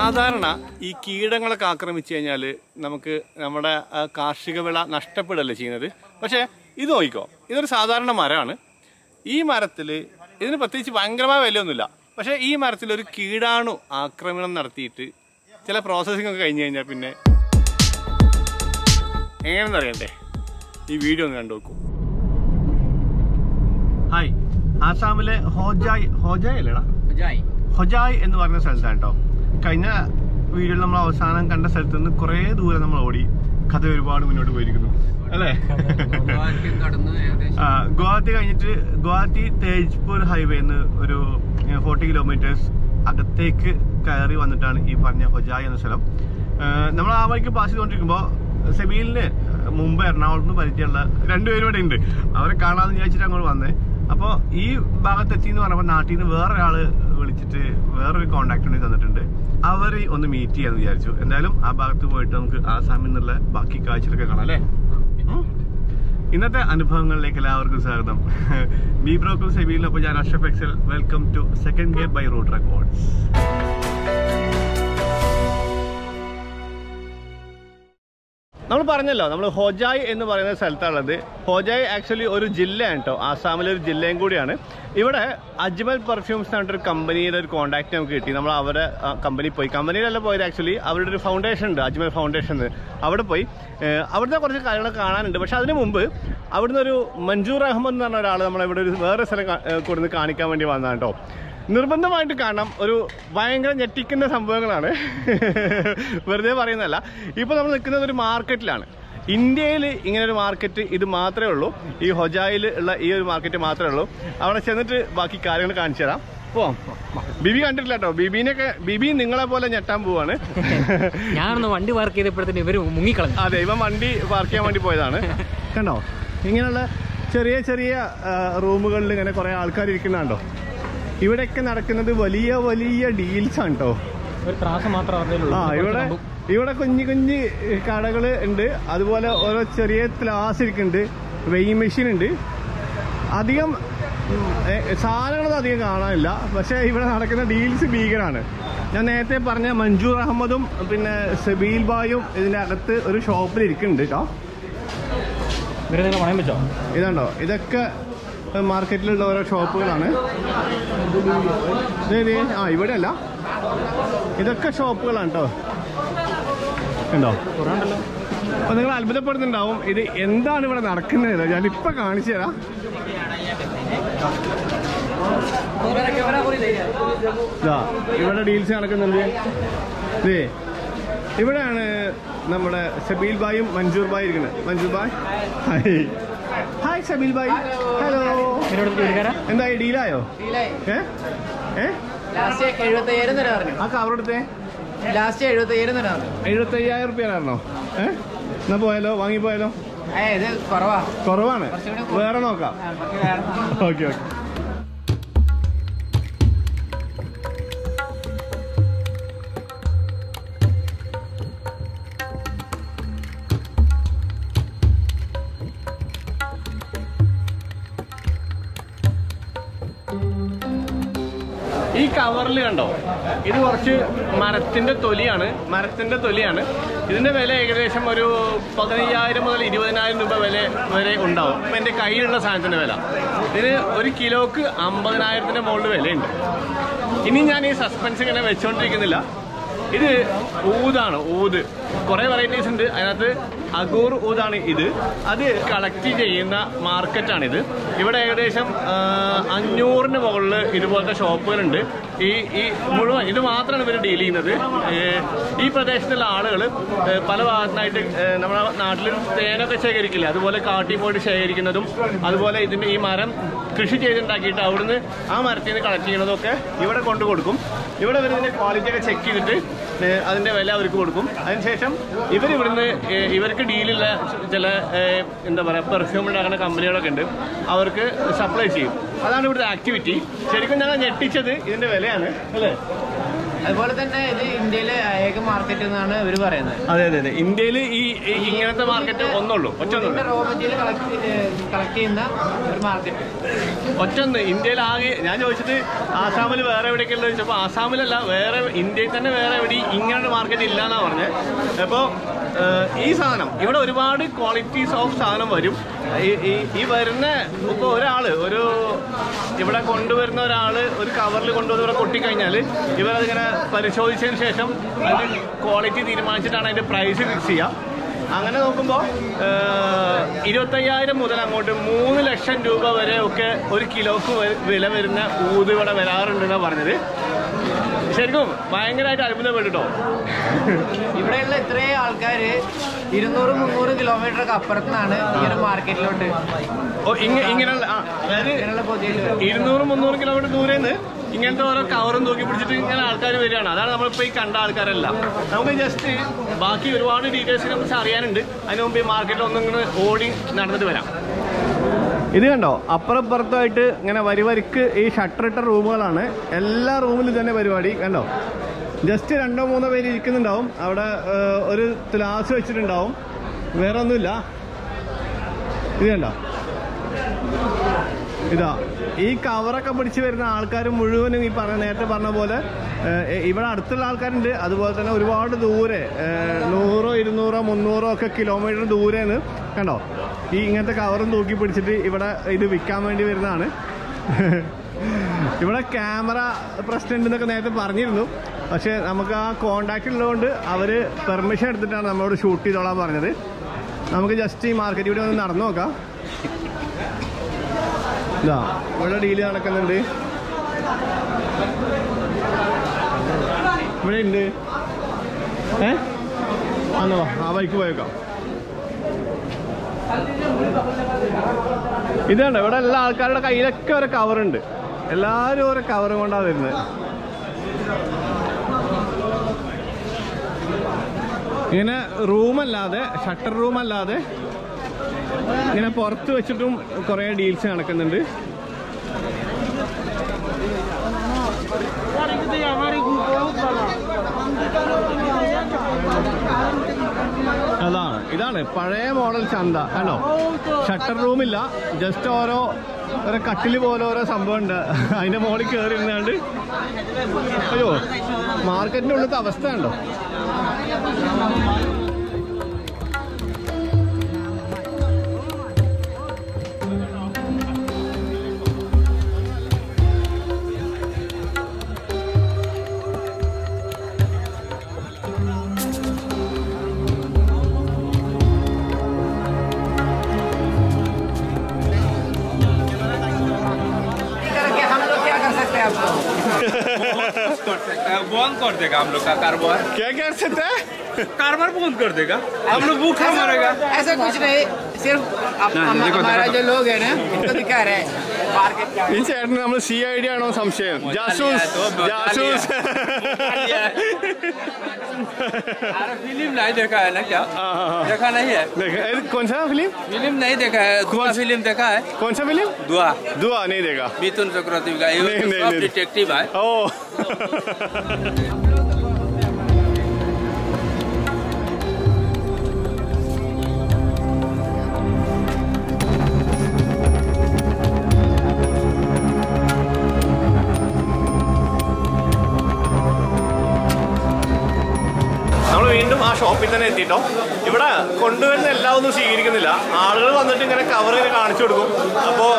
സാധാരണ ഈ കീടങ്ങളൊക്കെ ആക്രമിച്ചു കഴിഞ്ഞാൽ നമുക്ക് നമ്മുടെ കാർഷിക വിള നഷ്ടപ്പെടല്ലേ ചെയ്യുന്നത്. പക്ഷേ ഇത് നോക്കിക്കോ, ഇതൊരു സാധാരണ മരമാണ്. ഈ മരത്തിൽ ഇതിന് പ്രത്യേകിച്ച് ഭയങ്കരമായ വിലയൊന്നുമില്ല. പക്ഷേ ഈ മരത്തിൽ ഒരു കീടാണു ആക്രമണം നടത്തിയിട്ട് ചില പ്രോസസ്സിംഗ് ഒക്കെ കഴിഞ്ഞ് കഴിഞ്ഞാൽ പിന്നെ എങ്ങനെയെന്ന് അറിയണ്ടേ? ഈ വീഡിയോ ഒന്ന് കണ്ടു നോക്കൂ. ഹായ്, ആസാമിലെ ഹൊജായ് എന്ന് പറഞ്ഞ സ്ഥലത്താണ് കേട്ടോ. കഴിഞ്ഞ വീഡിയോയിൽ നമ്മൾ അവസാനം കണ്ട സ്ഥലത്ത് നിന്ന് കുറേ ദൂരം നമ്മൾ ഓടി. കഥ ഒരുപാട് മുന്നോട്ട് പോയിരിക്കുന്നു അല്ലേ? ഗുവാഹത്തി കഴിഞ്ഞിട്ട് ഗുവാഹത്തി തേജ്പൂർ ഹൈവേന്ന് ഒരു 40 കിലോമീറ്റേഴ്സ് അകത്തേക്ക് കയറി വന്നിട്ടാണ് ഈ പറഞ്ഞ ഹൊജായ് എന്ന സ്ഥലം. നമ്മൾ ആ വഴിക്ക് പാസ് ചെയ്തുകൊണ്ടിരിക്കുമ്പോൾ സെബീലിന് മുമ്പ് എറണാകുളത്ത് നിന്ന് പരിചയമുള്ള രണ്ടുപേരും ഇവിടെ ഉണ്ട്. അവരെ കാണാമെന്ന് വിചാരിച്ചിട്ട് അങ്ങോട്ട് വന്നേ. അപ്പോൾ ഈ ഭാഗത്തെത്തി എന്ന് പറഞ്ഞപ്പോൾ നാട്ടിൽ നിന്ന് വേറൊരാൾ വിളിച്ചിട്ട് വേറൊരു കോണ്ടാക്ട് ഉണ്ടെങ്കിൽ തന്നിട്ടുണ്ട്. അവർ ഒന്ന് മീറ്റ് ചെയ്യാന്ന് വിചാരിച്ചു. എന്തായാലും ആ ഭാഗത്ത് പോയിട്ട് നമുക്ക് ആസാമിൽ നിന്നുള്ള ബാക്കി കാഴ്ചകളൊക്കെ കാണാം അല്ലേ? ഇന്നത്തെ അനുഭവങ്ങളിലേക്ക് എല്ലാവർക്കും സ്വാഗതം. ബി ബ്രോക്കും സെബീലിനൊപ്പം ഞാൻ Ashraf excel. Welcome to second gear by road records. നമ്മൾ പറഞ്ഞല്ലോ, നമ്മൾ ഹൊജായ് എന്ന് പറയുന്ന സ്ഥലത്താണുള്ളത്. ഹൊജായ് ആക്ച്വലി ഒരു ജില്ലയാണ് കേട്ടോ, ആസാമിലെ ഒരു ജില്ലയും കൂടിയാണ്. ഇവിടെ അജ്മൽ പെർഫ്യൂംസ് എന്ന് പറഞ്ഞിട്ടൊരു കമ്പനിയുടെ ഒരു കോൺടാക്ട് നമുക്ക് കിട്ടി. നമ്മൾ അവരെ കമ്പനി പോയി, കമ്പനിയിലല്ല പോയത് ആക്ച്വലി, അവരുടെ ഒരു ഫൗണ്ടേഷൻ ഉണ്ട്, അജ്മൽ ഫൗണ്ടേഷൻ. അവിടെ പോയി അവിടുത്തെ കുറച്ച് കാര്യങ്ങൾ കാണാനുണ്ട്. പക്ഷെ അതിന് മുമ്പ് അവിടുന്ന് ഒരു മഞ്ജൂർ അഹമ്മദ് എന്ന് പറഞ്ഞ ഒരാൾ നമ്മളിവിടെ ഒരു വേറെ സ്ഥലം കൊടുന്ന് കാണിക്കാൻ വേണ്ടി വന്നതാണ് കേട്ടോ. നിർബന്ധമായിട്ട് കാണാം. ഒരു ഭയങ്കര ഞെട്ടിക്കുന്ന സംഭവങ്ങളാണ്, വെറുതെ പറയുന്നതല്ല. ഇപ്പോൾ നമ്മൾ നിൽക്കുന്നത് ഒരു മാർക്കറ്റിലാണ്. ഇന്ത്യയിൽ ഇങ്ങനെ ഒരു മാർക്കറ്റ് ഇത് മാത്രമേ ഉള്ളൂ. ഈ ഹൊജായിൽ ഉള്ള ഈ ഒരു മാർക്കറ്റ് മാത്രമേ ഉള്ളൂ. അവിടെ ചെന്നിട്ട് ബാക്കി കാര്യങ്ങൾ കാണിച്ചു തരാം. പോവാം. ബിബി കണ്ടിട്ടില്ല കേട്ടോ. ബിബി നിങ്ങളെ പോലെ ഞെട്ടാൻ പോവാണ്. ഞാനൊന്ന് വണ്ടി പാർക്ക് ചെയ്തപ്പോഴത്തേന് ഇവര് മുങ്ങിക്കളഞ്ഞു. അതെ, ഇവൻ വണ്ടി പാർക്ക് ചെയ്യാൻ വേണ്ടി പോയതാണ്. കണ്ടോ, ഇങ്ങനെയുള്ള ചെറിയ ചെറിയ റൂമുകളിൽ ഇങ്ങനെ കുറെ ആൾക്കാർ ഇരിക്കുന്നുണ്ടോ. ഇവിടെയൊക്കെ നടക്കുന്നത് വലിയ വലിയ ഡീൽസ് ആണ് കേട്ടോ. ഇവിടെ കുഞ്ഞു കുഞ്ഞു കടകൾ ഉണ്ട്. അതുപോലെ ഓരോ ചെറിയ ക്ലാസ് ഇരിക്കുന്നുണ്ട്. വെയിങ് മെഷീൻ ഉണ്ട്. അധികം സാധനങ്ങളൊന്നും അധികം കാണാനില്ല. പക്ഷെ ഇവിടെ നടക്കുന്ന ഡീൽസ് ഭീകരമാണ്. ഞാൻ നേരത്തെ പറഞ്ഞ മഞ്ജൂർ അഹമ്മദും പിന്നെ സെബീൽ ബായും ഇതിന്റെ അകത്ത് ഒരു ഷോപ്പിൽ ഇരിക്കുന്നുണ്ട് കേട്ടോ. ഇതുണ്ടോ, ഇതൊക്കെ മാർക്കറ്റിലുള്ള ഓരോ ഷോപ്പുകളാണ്. ഇവിടെ അല്ല, ഇതൊക്കെ ഷോപ്പുകളാണ് കേട്ടോ. ഉണ്ടോ? അപ്പൊ നിങ്ങൾ അത്ഭുതപ്പെടുന്നുണ്ടാവും ഇത് എന്താണ് ഇവിടെ നടക്കുന്നത്. ഞാനിപ്പോ കാണിച്ചു തരാം. ഇവിടെ ഡീൽസ് നടക്കുന്നുണ്ട്. ഇവിടെയാണ് നമ്മുടെ സെബീൽ ബായും മഞ്ജൂർ ബായി ഇരിക്കുന്നത്. മഞ്ജൂർ ബായ്, ഹായ് സെബീൽ ബായ്. ഹലോ. എന്തായി, ഡീലായോ? ആ കവറെടുത്തേ. 75,000 റുപ്യാണോ? എന്നാ പോയാലോ, വാങ്ങിപ്പോയാലോ? കുറവാണ്, വേറെ നോക്കാം. Okay okay. ഈ കവറിൽ കണ്ടോ, ഇത് കുറച്ച് മരത്തിന്റെ തൊലിയാണ്. ഇതിന്റെ വില ഏകദേശം ഒരു 15,000 മുതൽ 20,000 രൂപ വില വരെ ഉണ്ടാവും. ഇപ്പം എൻ്റെ കയ്യിലുള്ള സാധനത്തിന്റെ വില ഇതിന് 1 കിലോക്ക് 50,000-ന്റെ മുകളിൽ വിലയുണ്ട്. ഇനി ഞാൻ ഈ സസ്പെൻസ് ഇങ്ങനെ വെച്ചുകൊണ്ടിരിക്കുന്നില്ല. ഇത് ഊതാണ്, ഊത്. കുറേ വെറൈറ്റീസ് ഉണ്ട്. അതിനകത്ത് അഗൂർ ഊതാണ് ഇത്. അത് കളക്ട് ചെയ്യുന്ന മാർക്കറ്റാണിത്. ഇവിടെ ഏകദേശം 500-ന് മുകളിൽ ഇതുപോലത്തെ ഷോപ്പുകളുണ്ട്. ഈ മുഴുവൻ ഇത് മാത്രമാണ് ഇവർ ഡീൽ ചെയ്യുന്നത്. ഈ പ്രദേശത്തുള്ള ആളുകൾ പല ഭാഗത്തായിട്ട് നമ്മുടെ നാട്ടിൽ തേനൊക്കെ ശേഖരിക്കില്ല, അതുപോലെ കാട്ടിൽ പോയിട്ട് ശേഖരിക്കുന്നതും, അതുപോലെ ഇതിൻ്റെ ഈ മരം കൃഷി ചെയ്തുണ്ടാക്കിയിട്ട് അവിടുന്ന് ആ മരത്തിൽ നിന്ന് കളക്ട് ചെയ്യുന്നതൊക്കെ ഇവിടെ കൊണ്ടു കൊടുക്കും. ഇവിടെ ഇവരിതിൻ്റെ ക്വാളിറ്റി ഒക്കെ ചെക്ക് ചെയ്തിട്ട് അതിൻ്റെ വില അവർക്ക് കൊടുക്കും. അതിനുശേഷം ഇവർക്ക് ഡീലുള്ള ചില എന്താ പറയുക പെർഫ്യൂം ഉണ്ടാക്കുന്ന കമ്പനികളൊക്കെ ഉണ്ട്, അവർക്ക് സപ്ലൈ ചെയ്യും. അതാണ് ഇവിടുത്തെ ആക്ടിവിറ്റി. ശരിക്കും ഞങ്ങൾ ഞെട്ടിച്ചത് ഇതിൻ്റെ വിലയാണ് അല്ലേ? അതുപോലെ തന്നെ ഇത് ഇന്ത്യയിലെ ഏക മാർക്കറ്റ് എന്നാണ് ഇവർ പറയുന്നത്. അതെ അതെ അതെ, ഇന്ത്യയിൽ ഈ ഇങ്ങനത്തെ മാർക്കറ്റ് ഒന്നുള്ളൂ, ഒറ്റൊന്നുള്ളൂ. റോ മെറ്റീരിയൽ കളക്ട് ചെയ്യുന്ന ഒരു മാർക്കറ്റ് ഒറ്റൊന്ന് ഇന്ത്യയിൽ ആകെ. ഞാൻ ചോദിച്ചത് ആസാമിൽ വേറെ എവിടെയൊക്കെ ഉള്ളത് ചോദിച്ചപ്പോൾ ആസാമിലല്ല, വേറെ ഇന്ത്യയിൽ തന്നെ വേറെ എവിടെ ഇങ്ങനൊരു മാർക്കറ്റ് ഇല്ല എന്നാണ് പറഞ്ഞത്. അപ്പോൾ ഈ സാധനം ഇവിടെ ഒരുപാട് ക്വാളിറ്റീസ് ഓഫ് സാധനം വരും. ഈ വരുന്ന ഇപ്പോൾ ഒരു ഇവിടെ കൊണ്ടുവരുന്ന ഒരാൾ ഒരു കവറിൽ കൊണ്ടുവന്ന് ഇവിടെ കൊട്ടിക്കഴിഞ്ഞാൽ ഇവരതിങ്ങനെ പരിശോധിച്ചതിന് ശേഷം അതിൻ്റെ ക്വാളിറ്റി തീരുമാനിച്ചിട്ടാണ് അതിൻ്റെ പ്രൈസ് ഫിക്സ് ചെയ്യുക. അങ്ങനെ നോക്കുമ്പോൾ 25,000 മുതൽ അങ്ങോട്ട് 3 ലക്ഷം രൂപ വരെ ഒക്കെ ഒരു കിലോക്ക് വില വരുന്ന ഊത് ഇവിടെ വരാറുണ്ടെന്നാണ് പറഞ്ഞത്. ശരിക്കും ഭയങ്കരമായിട്ട് അത്ഭുതപ്പെട്ടോ. ഇവിടെയുള്ള ഇത്രയും ആൾക്കാർ 200-300 കിലോമീറ്റർ ഒക്കെ അപ്പുറത്തുനിന്നാണ് ഈ ഒരു മാർക്കറ്റിലോട്ട് ഇങ്ങനെയുള്ള അതായത് 200-300 കിലോമീറ്റർ ദൂരെ നിന്ന് ഇങ്ങനത്തെ ഓരോ കവറും തൂക്കി പിടിച്ചിട്ട് ഇങ്ങനെ ആൾക്കാർ വരികയാണ്. അതാണ് നമ്മളിപ്പോൾ ഈ കണ്ട ആൾക്കാരല്ല. നമുക്ക് ജസ്റ്റ് ബാക്കി ഒരുപാട് ഡീറ്റെയിൽസിനെ കുറിച്ച് അറിയാനുണ്ട്. അതിന് മുമ്പ് ഈ മാർക്കറ്റിൽ ഒന്നിങ്ങനെ ഓടി നടന്നിട്ട് വരാം. ഇത് കണ്ടോ, അപ്പുറപ്പുറത്തായിട്ട് ഇങ്ങനെ വരിക്ക് ഈ ഷട്ടറിട്ട റൂമുകളാണ്. എല്ലാ റൂമിലും തന്നെ പരിപാടി കണ്ടോ. ജസ്റ്റ് 2-3 പേര് ഇരിക്കുന്നുണ്ടാവും. അവിടെ ഒരു ഗ്ലാസ് വെച്ചിട്ടുണ്ടാവും, വേറെ ഒന്നുമില്ല. ഇത് കണ്ടോ, ഇതാ ഈ കവറൊക്കെ പിടിച്ച് വരുന്ന ആൾക്കാർ മുഴുവനും ഈ നേരത്തെ പറഞ്ഞ പോലെ ഇവിടെ അടുത്തുള്ള ആൾക്കാരുണ്ട്. അതുപോലെ തന്നെ ഒരുപാട് ദൂരെ 100, 200, 300 ഒക്കെ കിലോമീറ്റർ ദൂരെന്ന് കണ്ടോ ഈ ഇങ്ങനത്തെ കവറും തൂക്കി പിടിച്ചിട്ട് ഇവിടെ ഇത് വിൽക്കാൻ വേണ്ടി വരുന്നതാണ്. ഇവിടെ ക്യാമറ പ്രസിഡന്റ് എന്നൊക്കെ നേരത്തെ പറഞ്ഞിരുന്നു. പക്ഷെ നമുക്ക് ആ കോണ്ടാക്ട് ഉള്ളതുകൊണ്ട് അവർ പെർമിഷൻ എടുത്തിട്ടാണ് നമ്മളോട് ഷൂട്ട് ചെയ്തോളാൻ പറഞ്ഞത്. നമുക്ക് ജസ്റ്റ് ഈ മാർക്കറ്റ് ഇവിടെ ഒന്ന് നടന്നു നോക്കാം. ഇതാ ഇവിടെ ഡീല് നടക്കുന്നുണ്ട്. ഇവിടെ ഉണ്ട്. അന്നോ ആ ബൈക്ക് പോയേക്കാം. ഇതാണ് ഇവിടെ എല്ലാ ആൾക്കാരുടെ കയ്യിലൊക്കെ ഒരു കവറുണ്ട്. എല്ലാവരും ഓരോ കവറും കൊണ്ടാണ് വരുന്നത്. ഇങ്ങനെ റൂമല്ലാതെ ഷട്ടർ റൂമല്ലാതെ ഇങ്ങനെ പുറത്ത് വെച്ചിട്ടും കുറേ ഡീൽസ് നടക്കുന്നുണ്ട്. ഇതാണ് പഴയ മോഡൽ ചന്ത കണ്ടോ. ഷട്ടർ റൂമില്ല, ജസ്റ്റ് ഓരോ കട്ടില് പോലെ ഓരോ സംഭവം ഉണ്ട്. അതിന്റെ മുകളിൽ കയറി ഇരുന്നാണ്ട് അയ്യോ മാർക്കറ്റിന്റെ ഉള്ളത്തെ അവസ്ഥ കണ്ടോ. बंद कर देगा हम लोग का कारोबार। क्या कर सकते हैं? कारोबार बंद कर देगा, हम लोग भूखा मरेगा। ऐसा कुछ नहीं, सिर्फ हमारा जो लोग है ना उनको दिखा रहे हैं मार्केट क्या ഈ ചേട്ടന് നമ്മൾ CID ആണോ സംശയം? ജാസൂസ് ജാസൂസ് फिल्म नहीं देखा है ना क्या? देखा नहीं है? कौन सा फिल्म? फिल्म नहीं देखा है। दुआ फिल्म देखा है? कौन सा फिल्म? दुआ। दुआ नहीं देखा। मिथुन चक्रवर्ती का ये सब डिटेक्टिव है। ओ വീണ്ടും ആ ഷോപ്പിൽ തന്നെ എത്തിയിട്ടോ. ഇവിടെ കൊണ്ടുവരുന്ന എല്ലാം ഒന്നും സ്വീകരിക്കുന്നില്ല. ആളുകൾ വന്നിട്ട് ഇങ്ങനെ കവർ കാണിച്ചു കൊടുക്കും. അപ്പോൾ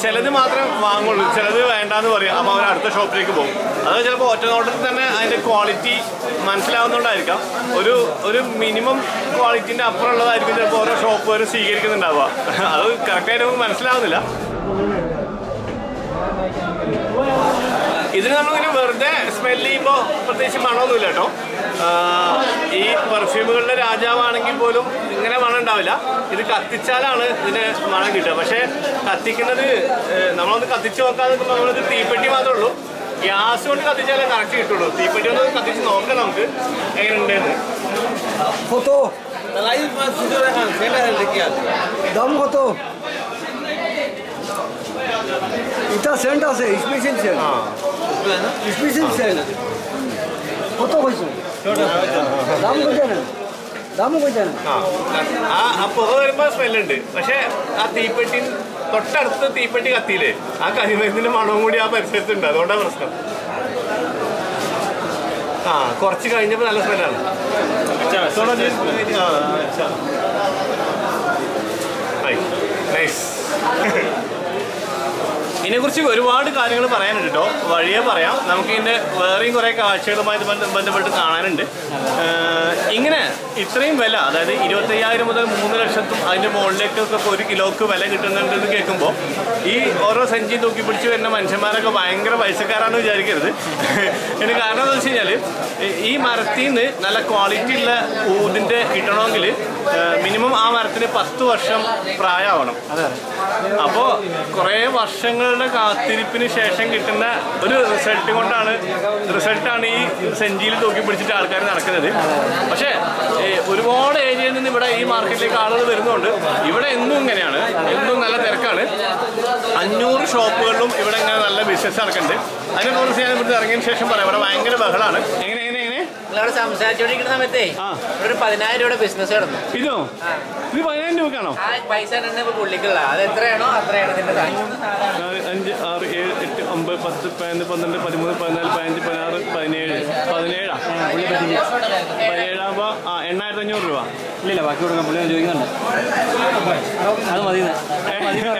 ചിലത് മാത്രമേ വാങ്ങുള്ളൂ, ചിലത് വേണ്ടാന്ന് പറയും. അപ്പോൾ അവർ അടുത്ത ഷോപ്പിലേക്ക് പോകും. അത് ചിലപ്പോൾ ഒറ്റ നോട്ടത്തിൽ തന്നെ അതിൻ്റെ ക്വാളിറ്റി മനസ്സിലാവുന്നതുകൊണ്ടായിരിക്കാം. ഒരു മിനിമം ക്വാളിറ്റീൻ്റെ അപ്പുറമുള്ളതായിരിക്കും ചിലപ്പോൾ ഓരോ ഷോപ്പുകാരും സ്വീകരിക്കുന്നുണ്ടാവുക. അത് കറക്റ്റായിട്ട് നമുക്ക് മനസ്സിലാവുന്നില്ല. ഇതിന് നമ്മളിങ്ങനെ വെറുതെ സ്മെല് ചെയ്യുമ്പോൾ പ്രത്യേകിച്ച് മണമൊന്നുമില്ല കേട്ടോ. ഈ പെർഫ്യൂമുകളുടെ രാജാവാണെങ്കിൽ പോലും ഇങ്ങനെ മണം ഉണ്ടാവില്ല. ഇത് കത്തിച്ചാലാണ് ഇതിന് മണം കിട്ടുക. പക്ഷേ കത്തിക്കുന്നത് നമ്മളൊന്ന് കത്തിച്ച് നോക്കാൻ നിൽക്കുമ്പോൾ നമ്മളിത് തീപ്പെട്ടി മാത്രമേ ഉള്ളൂ. ഗ്യാസ് കൊണ്ട് കത്തിച്ചാലേ കറക്റ്റ് കിട്ടുള്ളൂ. തീപ്പെട്ടി ഒന്ന് കത്തിച്ച് നോക്കാം നമുക്ക് എങ്ങനെയുണ്ടെന്ന്. এটা সেন্ট আছে স্পেশাল সেন্ট স্পেশাল সেন্ট ആ പുക വരുമ്പോ സ്മെല്ലുണ്ട്. പക്ഷെ ആ തീപ്പെട്ടി തൊട്ടടുത്ത് തീപ്പെട്ടി കത്തിയില്ലേ, ആ കരിമരുന്നിന്റെ മണവും കൂടി ആ പരിസരത്തുണ്ട്. അതുകൊണ്ടാണ് പ്രശ്നം. ആ കുറച്ച് കഴിഞ്ഞപ്പോൾ നല്ല സ്മെല്ലാണ്. നൈസ്. ഇതിനെക്കുറിച്ച് ഒരുപാട് കാര്യങ്ങൾ പറയാനുണ്ട് കേട്ടോ. വഴിയെ പറയാം. നമുക്ക് ഇതിൻ്റെ വേറെയും കുറേ കാഴ്ചകളുമായി ബന്ധപ്പെട്ട് കാണാനുണ്ട്. ഇങ്ങനെ ഇത്രയും വില, അതായത് 25,000 മുതൽ 3 ലക്ഷത്തും അതിൻ്റെ മുകളിലേക്കൊക്കെ 1 കിലോക്ക് വില കിട്ടുന്നുണ്ടെന്ന് കേൾക്കുമ്പോൾ ഈ ഓരോ സഞ്ചി തൂക്കി പിടിച്ച് വരുന്ന മനുഷ്യന്മാരൊക്കെ ഭയങ്കര പൈസക്കാരാണെന്ന് വിചാരിക്കരുത്. ഇതിന് കാരണം എന്താണെന്ന് വെച്ച് കഴിഞ്ഞാൽ ഈ മരത്തിൽ നിന്ന് നല്ല ക്വാളിറ്റി ഉള്ള ഊതിൻ്റെ കിട്ടണമെങ്കിൽ മിനിമം ആ മരത്തിന് 10 വർഷം പ്രായമാവണം. അപ്പോൾ കുറേ വർഷങ്ങളുടെ കാത്തിരിപ്പിന് ശേഷം കിട്ടുന്ന ഒരു റിസൾട്ടാണ് ഈ സെഞ്ചിയിൽ തൂക്കി പിടിച്ചിട്ട് ആൾക്കാർ നടക്കുന്നത്. പക്ഷേ ഒരുപാട് ഏരിയയിൽ നിന്ന് ഇവിടെ ഈ മാർക്കറ്റിലേക്ക് ആളുകൾ വരുന്നുണ്ട്. ഇവിടെ എന്നും ഇങ്ങനെയാണ്, എന്നും നല്ല തിരക്കാണ്. 500 ഷോപ്പുകളിലും ഇവിടെ ഇങ്ങനെ നല്ല ബിസിനസ് നടക്കുന്നുണ്ട്. അതിനെക്കുറിച്ച് ഞാൻ ഇവിടുത്തെ ഇറങ്ങിയതിന് ശേഷം പറയാം. ഇവിടെ ഭയങ്കര ബഹളാണ്. എങ്ങനെ നിങ്ങളവിടെ സംസാരിച്ചോണ്ടിരിക്കുന്ന സമയത്തേ ഒരു 10,000 രൂപയുടെ ബിസിനസ് കിടന്നു. ഇത് 10,000 രൂപക്കാണോ? ആ പൈസ തന്നെ പുള്ളിക്കുള്ള അത് എത്രയാണോ അത്രയാണ് ഇതിന്റെ 5, 6, 7, 8, 9, 10, 11, 12, 13, 14, 15, 16, 17. 17ആകുമ്പോ 8,500 രൂപ. ഇല്ല ബാക്കി കൊടുക്കാൻ പുള്ളി ചോദിക്കുന്നുണ്ട്. അത് മതി.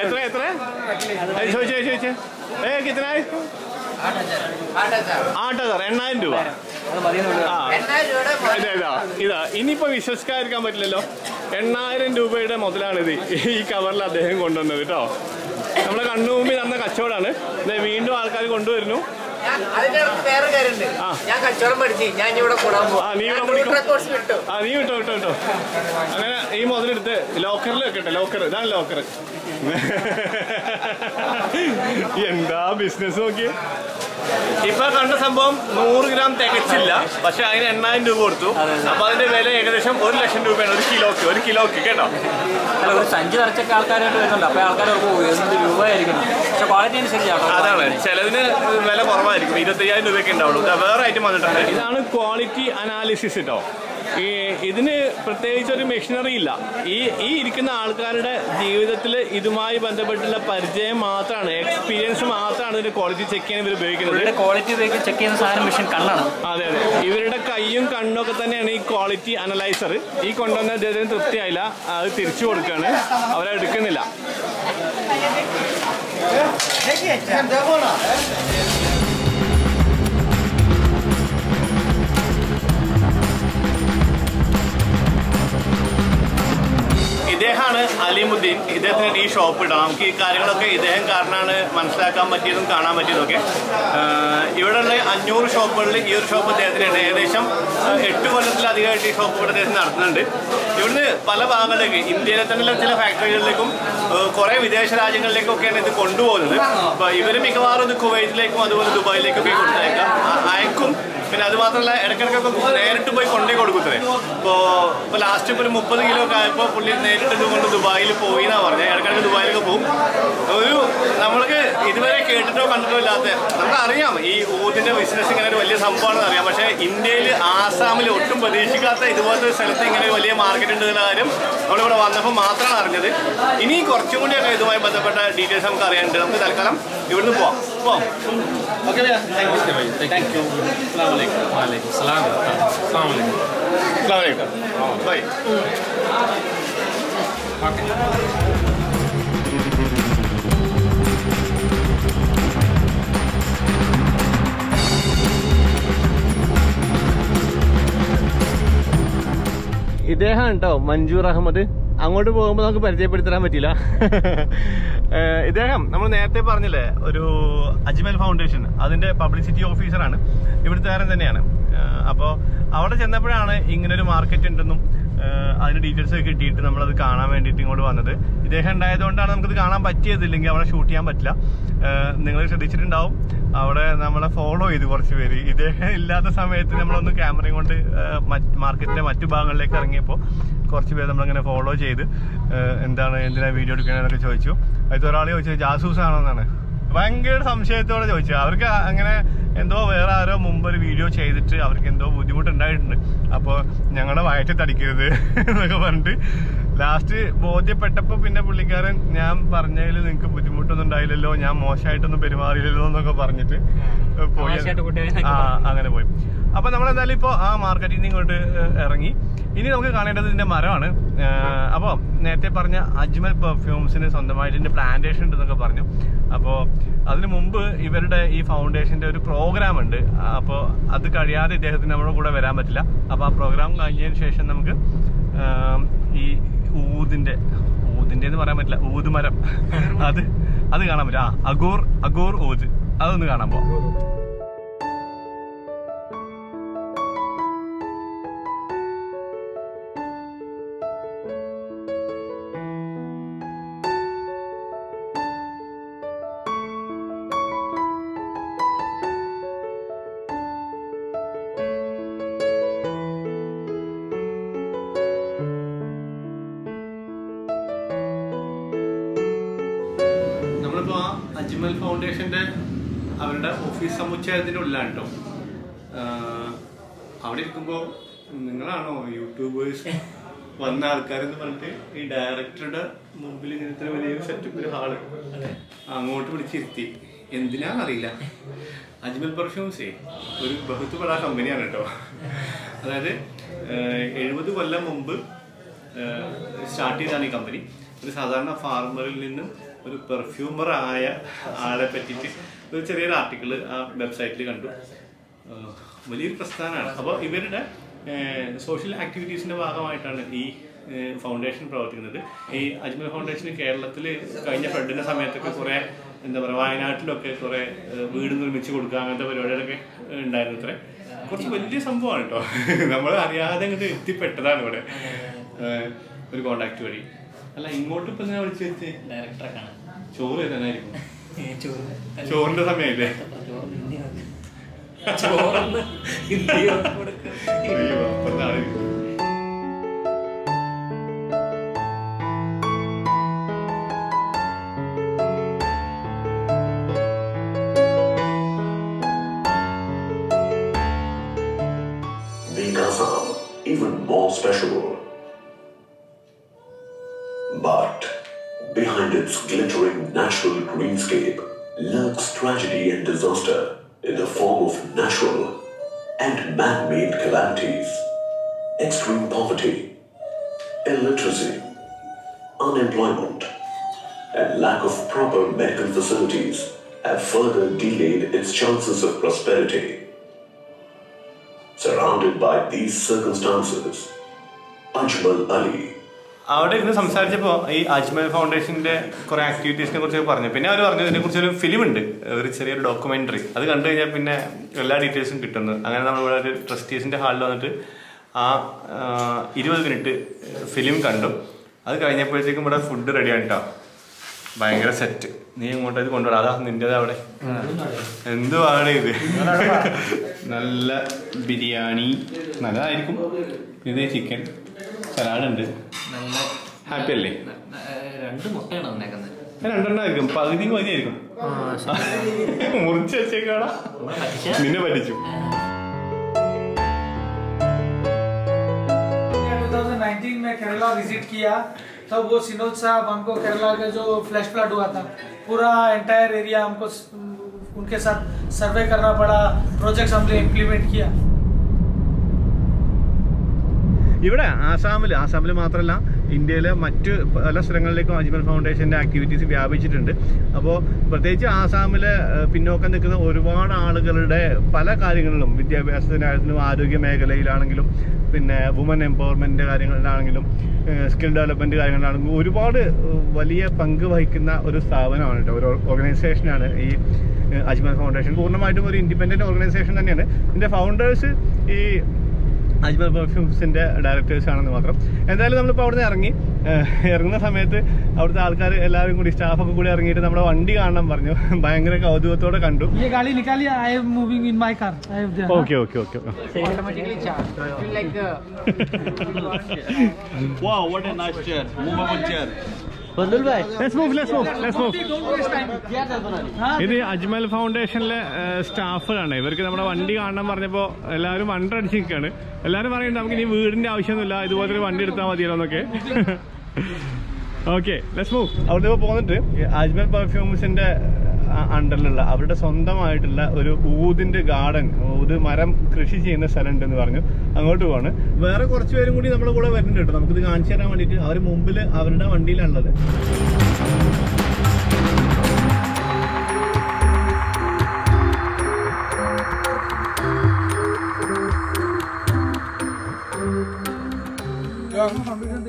എത്ര ചോദിച്ചേ? കിത്തന? 8,000 രൂപ. ഇതാ ഇനിയിപ്പോ വിശ്വസിക്കാതിരിക്കാൻ പറ്റില്ലല്ലോ. 8,000 രൂപയുടെ മുതലാണിത് ഈ കവറിൽ അദ്ദേഹം കൊണ്ടുവന്നത് കേട്ടോ. നമ്മളെ കണ്ണുമുമ്പിൽ നടന്ന കച്ചവടമാണ്. വീണ്ടും ആൾക്കാർ കൊണ്ടുവരുന്നു. വേറെ കാര്യമുണ്ട്. ഞാൻ കച്ചവടം പഠിച്ചു. ഞാൻ ഇവിടെ കൂടാൻ പോകും. നീ വിട്ടോ. അങ്ങനെ ഈ മുതലെടുത്ത് ലോക്കറിൽ വെക്കട്ടെ. ഇതാണ് ലോക്കർ. എന്താ ബിസിനസ് നോക്കി. ഇപ്പൊ കണ്ട സംഭവം 100 ഗ്രാം തികച്ചില്ല. പക്ഷെ അതിന് 8,000 രൂപ കൊടുത്തു. അപ്പൊ അതിന്റെ വില ഏകദേശം 1 ലക്ഷം രൂപയാണ് ഒരു കിലോക്ക് കേട്ടോ. ഒരു സഞ്ചി നിറച്ചൊക്കെ ആൾക്കാരായിട്ട് വരുന്നുണ്ട്. അപ്പൊ ആൾക്കാർ രൂപയായിരിക്കും. പക്ഷെ ക്വാളിറ്റി അനുസരിച്ചാണ്. അതാണ് ചിലതിന് വില കുറവായിരിക്കും. 25,000 രൂപയൊക്കെ ഉണ്ടാവുള്ളൂ. വേറെ ഐറ്റം വന്നിട്ടുണ്ട്. ഇതാണ് ക്വാളിറ്റി അനാലിസിസ് കേട്ടോ. ഇതിന് പ്രത്യേകിച്ച് ഒരു മെഷീനറി ഇല്ല. ഈ ഇരിക്കുന്ന ആൾക്കാരുടെ ജീവിതത്തിൽ ഇതുമായി ബന്ധപ്പെട്ടുള്ള പരിചയം മാത്രമാണ്, എക്സ്പീരിയൻസ് മാത്രമാണ് ഇതിന്റെ ക്വാളിറ്റി ചെക്ക് ചെയ്യാൻ ഇവർ ഉപയോഗിക്കുന്നത്. ക്വാളിറ്റി ചെക്ക് ചെയ്യുന്ന സാധനം മെഷീൻ കണ്ണാണ്. അതെ. ഇവരുടെ കൈയും കണ്ണൊക്കെ തന്നെയാണ് ഈ ക്വാളിറ്റി അനലൈസർ. ഈ കൊണ്ടുവന്ന അദ്ദേഹത്തിന് തൃപ്തിയായില്ല, അത് തിരിച്ചു കൊടുക്കുകയാണ്. അവരെടുക്കുന്നില്ല. ഇദ്ദേഹമാണ് അലിമുദ്ദീൻ. ഇദ്ദേഹത്തിന് ഈ ഷോപ്പ് ഇടാം. നമുക്ക് ഈ കാര്യങ്ങളൊക്കെ ഇദ്ദേഹം കാരണമാണ് മനസ്സിലാക്കാൻ പറ്റിയതും കാണാൻ പറ്റിയതൊക്കെ. ഇവിടെയുള്ള 500 ഷോപ്പുകളിൽ ഈ ഒരു ഷോപ്പ് അദ്ദേഹത്തിനുണ്ട്. ഏകദേശം 8 കൊല്ലത്തിലധികമായിട്ട് ഈ ഷോപ്പ് ഇവിടെ അദ്ദേഹം നടത്തുന്നുണ്ട്. ഇവിടുന്ന് പല ഭാഗങ്ങളിലേക്ക്, ഇന്ത്യയിലെ തന്നെ ചില ഫാക്ടറികളിലേക്കും കുറേ വിദേശ രാജ്യങ്ങളിലേക്കൊക്കെയാണ് ഇത് കൊണ്ടുപോകുന്നത്. അപ്പോൾ ഇവർ മിക്കവാറും ഇത് കുവൈറ്റിലേക്കും അതുപോലെ ദുബായിലേക്കൊക്കെ അയക്കും. പിന്നെ അത് മാത്രമല്ല ഇടയ്ക്കിടയ്ക്കൊക്കെ നേരിട്ട് പോയി കൊണ്ടേ കൊടുക്കുന്നത്. ഇപ്പോൾ ലാസ്റ്റ് ഇപ്പോൾ ഒരു 30 കിലോ ഒക്കെ ആയപ്പോൾ പുള്ളി നേരിട്ട് ഇതുകൊണ്ട് ദുബായിൽ പോയി എന്നാണ് പറഞ്ഞത്. ഇടയ്ക്കിടയ്ക്ക് ദുബായിലൊക്കെ പോകും. നമ്മൾക്ക് ഇതുവരെ കേട്ടിട്ടോ കണ്ടിട്ടോ ഇല്ലാത്ത, നമുക്കറിയാം ഈ ഊതിൻ്റെ ബിസിനസ് ഇങ്ങനെ ഒരു വലിയ സംഭവമാണെന്ന് അറിയാം. പക്ഷേ ഇന്ത്യയിൽ ആസാമിൽ ഒട്ടും പ്രതീക്ഷിക്കാത്ത ഇതുപോലത്തെ ഒരു സ്ഥലത്ത് ഇങ്ങനെ ഒരു വലിയ മാർക്കറ്റ് ഉണ്ടെന്ന കാര്യം നമ്മളിവിടെ വന്നപ്പോൾ മാത്രമാണ് അറിഞ്ഞത്. ഇനി കുറച്ചും കൂടിയൊക്കെ ഇതുമായി ബന്ധപ്പെട്ട ഡീറ്റെയിൽസ് നമുക്ക് അറിയാനുണ്ട്. നമുക്ക് തൽക്കാലം ഇവിടുന്ന് പോവാം. Okay, thank you. ബൈ. ഇദ്ദേഹം കേട്ടോ മഞ്ജൂർ അഹമ്മദ്. അങ്ങോട്ട് പോകുമ്പോൾ നമുക്ക് പരിചയപ്പെടുത്താൻ പറ്റില്ല. ഇദ്ദേഹം നമ്മൾ നേരത്തെ പറഞ്ഞില്ലേ ഒരു അജ്മൽ ഫൗണ്ടേഷൻ, അതിന്റെ പബ്ലിസിറ്റി ഓഫീസറാണ്. ഇവിടുത്തെ കാരൻ തന്നെയാണ്. അപ്പോൾ അവിടെ ചെന്നപ്പോഴാണ് ഇങ്ങനൊരു മാർക്കറ്റ് ഉണ്ടെന്നും അതിന് ഡീറ്റെയിൽസ് ഒക്കെ കിട്ടിയിട്ട് നമ്മളത് കാണാൻ വേണ്ടിയിട്ട് ഇങ്ങോട്ട് വന്നത്. ഇദ്ദേഹം ഉണ്ടായതുകൊണ്ടാണ് നമുക്കിത് കാണാൻ പറ്റിയത്. ഇല്ലെങ്കിൽ അവിടെ ഷൂട്ട് ചെയ്യാൻ പറ്റില്ല. നിങ്ങൾ ശ്രദ്ധിച്ചിട്ടുണ്ടാവും, അവിടെ നമ്മളെ ഫോളോ ചെയ്ത് കുറച്ച് പേര്. ഇദ്ദേഹം ഇല്ലാത്ത സമയത്ത് നമ്മളൊന്ന് ക്യാമറയും കൊണ്ട് മാർക്കറ്റിന്റെ മറ്റു ഭാഗങ്ങളിലേക്ക് ഇറങ്ങിയപ്പോൾ കുറച്ച് പേര് നമ്മളിങ്ങനെ ഫോളോ ചെയ്ത് എന്തിനാ വീഡിയോ എടുക്കണമെന്നൊക്കെ ചോദിച്ചു. അതിൽ ഒരാൾ ചോദിച്ചത് ജാസൂസ് ആണോ എന്നാണ്. ഭയങ്കര സംശയത്തോടെ ചോദിച്ചു. അവർക്ക് അങ്ങനെ എന്തോ വേറെ ആരോ മുമ്പ് ഒരു വീഡിയോ ചെയ്തിട്ട് അവർക്ക് എന്തോ ബുദ്ധിമുട്ടുണ്ടായിട്ടുണ്ട്. അപ്പോൾ ഞങ്ങളുടെ വയറ്റിൽ തടിക്കരുത് എന്നൊക്കെ പറഞ്ഞിട്ട് ലാസ്റ്റ് ബോധ്യപ്പെട്ടപ്പോൾ പിന്നെ പുള്ളിക്കാരൻ ഞാൻ പറഞ്ഞതിൽ നിങ്ങൾക്ക് ബുദ്ധിമുട്ടൊന്നും ഉണ്ടായില്ലല്ലോ, ഞാൻ മോശമായിട്ടൊന്നും പെരുമാറിയില്ലല്ലോ എന്നൊക്കെ പറഞ്ഞിട്ട് പോയി. അങ്ങനെ പോയി. അപ്പൊ നമ്മളെന്തായാലും ഇപ്പോൾ ആ മാർക്കറ്റിൽ നിന്ന് ഇങ്ങോട്ട് ഇറങ്ങി. ഇനി നമുക്ക് കാണേണ്ടത് ഇതിന്റെ മരമാണ്. അപ്പോൾ നേരത്തെ പറഞ്ഞ അജ്മൽ പെർഫ്യൂംസിന് സ്വന്തമായിട്ട് ഇതിന്റെ പ്ലാന്റേഷൻ ഉണ്ടെന്നൊക്കെ പറഞ്ഞു. അപ്പോൾ അതിനു മുമ്പ് ഇവരുടെ ഈ ഫൗണ്ടേഷന്റെ ഒരു പ്രോഗ്രാം ഉണ്ട്. അപ്പോൾ അത് കഴിയാതെ ഇദ്ദേഹത്തിന് നമ്മുടെ കൂടെ വരാൻ പറ്റില്ല. അപ്പോൾ ആ പ്രോഗ്രാം കഴിഞ്ഞതിന് ശേഷം നമുക്ക് ഈ ഊതിന്റെ എന്ന് പറയാൻ പറ്റില്ല, ഊതുമരം അത് കാണാൻ പറ്റും. അഗൂർ ഊത് അതൊന്ന് കാണാൻ പോവാം. അജ്മൽ ഫൗണ്ടേഷന്റെ അവരുടെ ഓഫീസ് സമുച്ചയത്തിന്റെ ഉള്ളിലാണ് കേട്ടോ. അവിടെ ഇരിക്കുമ്പോൾ നിങ്ങളാണോ യൂട്യൂബേഴ്സ് വന്ന ആൾക്കാരെന്ന് പറഞ്ഞിട്ട് ഈ ഡയറക്ടറുടെ മുമ്പിൽ ഇങ്ങനത്തെ വലിയൊരു സെറ്റപ്പ് ഒരു ഹാള് അങ്ങോട്ട് വിളിച്ചിരുത്തി. എന്തിനാന്നറിയില്ല. അജ്മൽ പെർഫ്യൂംസേ ഒരു ബഹുത്തുപെടാ കമ്പനിയാണ് കേട്ടോ. അതായത് 70 കൊല്ലം മുമ്പ് സ്റ്റാർട്ട് ചെയ്താണ് ഈ കമ്പനി. ഒരു സാധാരണ ഫാർമറിൽ നിന്നും ഒരു പെർഫ്യൂമറായ ആളെ പറ്റിയിട്ട് ഒരു ചെറിയൊരു ആർട്ടിക്കിൾ ആ വെബ്സൈറ്റിൽ കണ്ടു. വലിയൊരു പ്രസ്ഥാനമാണ്. അപ്പോൾ ഇവരുടെ സോഷ്യൽ ആക്ടിവിറ്റീസിൻ്റെ ഭാഗമായിട്ടാണ് ഈ ഫൗണ്ടേഷൻ പ്രവർത്തിക്കുന്നത്. ഈ അജ്മൽ ഫൗണ്ടേഷൻ കേരളത്തിൽ കഴിഞ്ഞ ഫ്ലഡിൻ്റെ സമയത്തൊക്കെ കുറേ എന്താ പറയുക, വയനാട്ടിലൊക്കെ കുറേ വീട് നിർമ്മിച്ച് കൊടുക്കുക അങ്ങനത്തെ പരിപാടികളൊക്കെ ഉണ്ടായിരുന്നു. ഇത്ര കുറച്ച് വലിയ സംഭവമാണ് കേട്ടോ. നമ്മൾ അറിയാതെ അങ്ങോട്ട് എത്തിപ്പെട്ടതാണ് ഇവിടെ ഒരു കോണ്ടാക്ട് വഴി. അല്ല ഇങ്ങോട്ട് ഇപ്പൊ ഞാൻ വിളിച്ചു വെച്ച് ഡയറക്ടറൊക്കെയാണ്. ചോറ് തരാനായിരിക്കും. ചോറിന്റെ സമയമില്ലേ? Even more special. But behind its glittering natural greenscape lurks tragedy and disaster in the form of natural and man-made calamities. Extreme poverty, illiteracy, unemployment, and lack of proper medical facilities have further delayed its chances of prosperity. Surrounded by these circumstances, Ajmal Ali അവിടെ ഇരുന്ന് സംസാരിച്ചപ്പോൾ ഈ അജ്മൽ ഫൗണ്ടേഷൻ്റെ കുറേ ആക്ടിവിറ്റീസിനെ കുറിച്ചൊക്കെ പറഞ്ഞു. പിന്നെ അവർ പറഞ്ഞു ഇതിനെക്കുറിച്ചൊരു ഫിലിമുണ്ട്, ഒരു ചെറിയൊരു ഡോക്യുമെൻ്ററി. അത് കണ്ടു കഴിഞ്ഞാൽ പിന്നെ എല്ലാ ഡീറ്റെയിൽസും കിട്ടുന്നത്. അങ്ങനെ നമ്മളിവിടെ ഒരു ട്രസ്റ്റീസിൻ്റെ ഹാളിൽ വന്നിട്ട് ആ 20 മിനിറ്റ് ഫിലിം കണ്ടു. അത് കഴിഞ്ഞപ്പോഴത്തേക്കും ഇവിടെ ഫുഡ് റെഡിയാണ് കേട്ടോ. ഭയങ്കര സെറ്റ്. നീ ഇങ്ങോട്ടേക്ക് കൊണ്ടുവരാം. അതാ നിൻ്റെത് അവിടെ. എന്തുവാണ് ഇത്? നല്ല ബിരിയാണി നല്ലതായിരിക്കും. ഇത് ചിക്കൻ സലാഡുണ്ട്. ഹാപ്പി അല്ലേ? 2 മുട്ടയാണ് വന്നേക്കുന്നത്. 2 ആയിരിക്കും. പകുതിക്ക് മതിയായിരിക്കും. മുറിച്ച് വെച്ചേക്കാടാ. നിന്നെ പറ്റിച്ചു. 2019 में केरला विजिट किया तब वो सिनोज साहब हमको केरला का जो फ्लैश फ्लड हुआ था पूरा एंटायर एरिया हमको उनके साथ सर्वे करना पड़ा. प्रोजेक्ट्स हमने इम्प्लीमेंट किया. ഇവിടെ ആസാമിൽ മാത്രമല്ല ഇന്ത്യയിലെ മറ്റ് പല സ്ഥലങ്ങളിലേക്കും അജ്മൽ ഫൗണ്ടേഷൻ്റെ ആക്ടിവിറ്റീസ് വ്യാപിച്ചിട്ടുണ്ട്. അപ്പോൾ പ്രത്യേകിച്ച് ആസാമിലെ പിന്നോക്കം നിൽക്കുന്ന ഒരുപാട് ആളുകളുടെ പല കാര്യങ്ങളിലും, വിദ്യാഭ്യാസത്തിനാണെങ്കിലും ആരോഗ്യ മേഖലയിലാണെങ്കിലും പിന്നെ വുമൻ എംപവർമെൻറ്റ് കാര്യങ്ങളിലാണെങ്കിലും സ്കിൽ ഡെവലപ്മെൻറ്റ് കാര്യങ്ങളിലാണെങ്കിലും ഒരുപാട് വലിയ പങ്ക് വഹിക്കുന്ന ഒരു സ്ഥാപനമാണ് കേട്ടോ, ഒരു ഓർഗനൈസേഷനാണ് ഈ അജ്മൽ ഫൗണ്ടേഷൻ. പൂർണ്ണമായിട്ടും ഒരു ഇൻഡിപെൻഡൻറ്റ് ഓർഗനൈസേഷൻ തന്നെയാണ്. ഇതിൻ്റെ ഫൗണ്ടേഴ്സ് ഈ അജ്മൽ പെർഫ്യൂംസിൻ്റെ ഡയറക്ടേഴ്സ് ആണെന്ന് മാത്രം. എന്തായാലും നമ്മളിപ്പോൾ അവിടെ നിന്ന് ഇറങ്ങുന്ന സമയത്ത് അവിടുത്തെ ആൾക്കാർ എല്ലാവരും കൂടി സ്റ്റാഫൊക്കെ കൂടി ഇറങ്ങിയിട്ട് നമ്മുടെ വണ്ടി കാണണം പറഞ്ഞു. ഭയങ്കര കൗതുകത്തോടെ കണ്ടു. Okay okay okay. Wow, what a nice chair, movable chair. ഇത് അജ്മൽ ഫൗണ്ടേഷനിലെ സ്റ്റാഫുകളാണ്. ഇവർക്ക് നമ്മുടെ വണ്ടി കാണണം പറഞ്ഞപ്പോൾ എല്ലാവരും വണ്ടി അടിച്ച് നിൽക്കുകയാണ്. എല്ലാവരും പറയുന്നുണ്ട് നമുക്ക് ഇനി വീടിന്റെ ആവശ്യമൊന്നുമില്ല, ഇതുപോലത്തെ ഒരു വണ്ടി എടുത്താൽ മതിയല്ലോ എന്നൊക്കെ. Okay, let's move. അവിടെ ഇപ്പോൾ പോന്നിട്ട് അജ്മൽ പെർഫ്യൂംസിന്റെ അണ്ടറിലുള്ള അവരുടെ സ്വന്തമായിട്ടുള്ള ഒരു ഊതിന്റെ ഗാർഡൻ, ഊത് മരം കൃഷി ചെയ്യുന്ന സ്ഥലം ഉണ്ടെന്ന് പറഞ്ഞു. അങ്ങോട്ട് പോവാണ്. വേറെ കുറച്ച് പേരും കൂടി നമ്മുടെ കൂടെ വരുന്നുണ്ട് കേട്ടോ. നമുക്കിത് കാണിച്ചു തരാൻ വേണ്ടിയിട്ട് അവർ മുമ്പിൽ അവരുടെ വണ്ടിയിലാണുള്ളത്.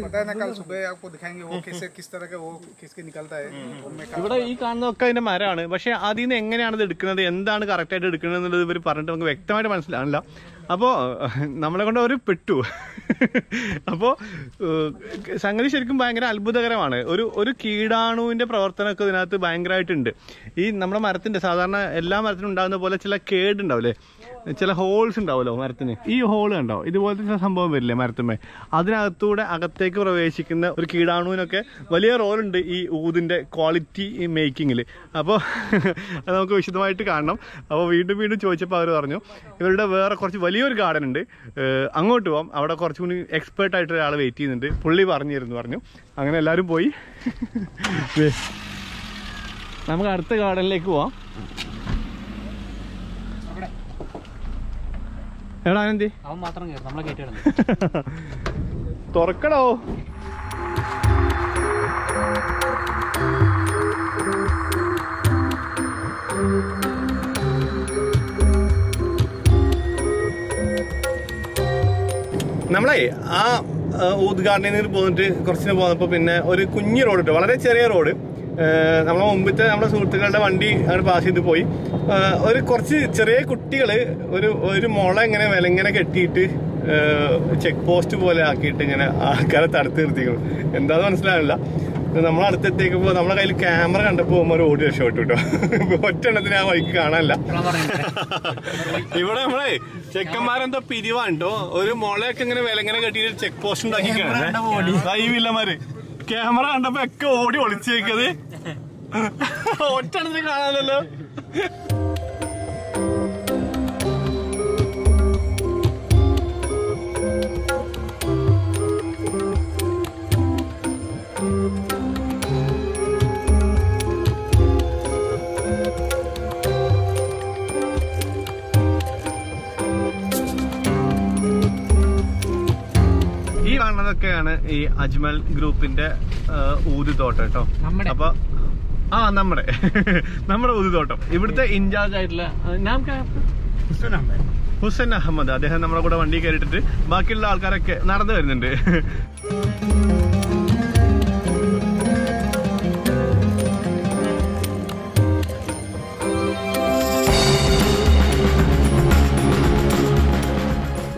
पता है ना, कल सुबह आपको दिखाएंगे वो कैसे किस तरह का वो किसके निकलता है. ഇവിടെ ഈ കാണുന്നതൊക്കെ അതിന്റെ മരമാണ്. പക്ഷെ അതിൽ നിന്ന് എങ്ങനെയാണ് ഇത് എടുക്കുന്നത്, എന്താണ് കറക്റ്റ് ആയിട്ട് എടുക്കുന്നത് എന്നുള്ളത് ഇവർ പറഞ്ഞിട്ട് നമുക്ക് വ്യക്തമായിട്ട് മനസ്സിലാവില്ല. അപ്പോൾ നമ്മളെ കൊണ്ട് അവർ പെട്ടു. അപ്പോൾ സംഗതി ശരിക്കും ഭയങ്കര അത്ഭുതകരമാണ്. ഒരു കീടാണുവിന്റെ പ്രവർത്തനമൊക്കെ ഇതിനകത്ത് ഭയങ്കരമായിട്ടുണ്ട്. ഈ നമ്മുടെ മരത്തിന്റെ സാധാരണ എല്ലാ മരത്തിനും ഉണ്ടാകുന്ന പോലെ ചില കേടുണ്ടാവില്ലേ, ചില ഹോൾസ് ഉണ്ടാവുമല്ലോ മരത്തിന്. ഈ ഹോൾ കണ്ടോ, ഇതുപോലത്തെ ചില സംഭവം വരില്ലേ മരത്തുമേ, അതിനകത്തൂടെ അകത്തേക്ക് പ്രവേശിക്കുന്ന ഒരു കീടാണുവിനൊക്കെ വലിയ റോളുണ്ട് ഈ ഊതിന്റെ ക്വാളിറ്റി മേക്കിങ്ങിൽ. അപ്പോൾ അത് നമുക്ക് വിശദമായിട്ട് കാണണം. അപ്പോൾ വീണ്ടും വീണ്ടും ചോദിച്ചപ്പോൾ അവർ പറഞ്ഞു ഇവരുടെ വേറെ കുറച്ച് വലിയൊരു ഗാർഡൻ ഉണ്ട്, അങ്ങോട്ട് പോകാം, അവിടെ കുറച്ചും കൂടി എക്സ്പേർട്ട് ആയിട്ട് ഒരാൾ വെയിറ്റ് ചെയ്യുന്നുണ്ട്, പുള്ളി പറഞ്ഞു തരുന്നു പറഞ്ഞു. അങ്ങനെ എല്ലാവരും പോയി. നമുക്ക് അടുത്ത ഗാർഡനിലേക്ക് പോവാം. എടാ എന്തി അവൻ മാത്രം നമ്മളെ കേട്ടിടുന്നു തുറക്കടോ. നമ്മളെ ആ ഉദ്ഘാടനയിൽ നിന്ന് പോന്നിട്ട് കുറച്ചിന് പോന്നപ്പോൾ പിന്നെ ഒരു കുഞ്ഞു റോഡ് ഇട്ടു, വളരെ ചെറിയ റോഡ്. നമ്മളെ മുമ്പത്തെ നമ്മുടെ സുഹൃത്തുക്കളുടെ വണ്ടി അങ്ങനെ പാസ് ചെയ്ത് പോയി. ഒരു കുറച്ച് ചെറിയ കുട്ടികൾ ഒരു മുള ഇങ്ങനെ വിലങ്ങനെ കെട്ടിയിട്ട് ചെക്ക് പോസ്റ്റ് പോലെ ആക്കിയിട്ട് ഇങ്ങനെ ആൾക്കാരെ തടുത്ത് നിർത്തിക്കണം. എന്താന്ന് മനസ്സിലാവില്ല. നമ്മളടുത്തെത്തിയപ്പോൾ നമ്മളെ കയ്യിൽ ക്യാമറ കണ്ടപ്പോൾ ഒരു ഓടി രക്ഷപ്പെട്ടു കേട്ടോ. ഒറ്റെണ്ണത്തിന് ആ വഴിക്ക് കാണാനില്ല. ഇവിടെ നമ്മളെ ചെക്കന്മാരെന്തോ പിരിവാണ്ടോ, ഒരു മുളയൊക്കെ ഇങ്ങനെ വിലങ്ങനെ കെട്ടിയിട്ട് ചെക്ക് പോസ്റ്റ് ഉണ്ടാക്കി വില്ലമാര് ക്യാമറ കണ്ടപ്പോ ഒക്കെ ഓടി ഒളിച്ചേക്കത്. ഒറ്റെണ്ണത്തിന് കാണാനല്ലോ. ഈ കാണുന്നതൊക്കെയാണ് ഈ അജ്മൽ ഗ്രൂപ്പിന്റെ ഊതുതോട്ടം കേട്ടോ. അപ്പൊ നമ്മുടെ ഊതുതോട്ടം ഇവിടുത്തെ ഇൻചാർജ് ആയിട്ടുള്ള ഹുസൈൻ അഹമ്മദ്, അദ്ദേഹം നമ്മുടെ കൂടെ വണ്ടി കയറിയിട്ടിട്ട് ബാക്കിയുള്ള ആൾക്കാരൊക്കെ നടന്നു വരുന്നുണ്ട്.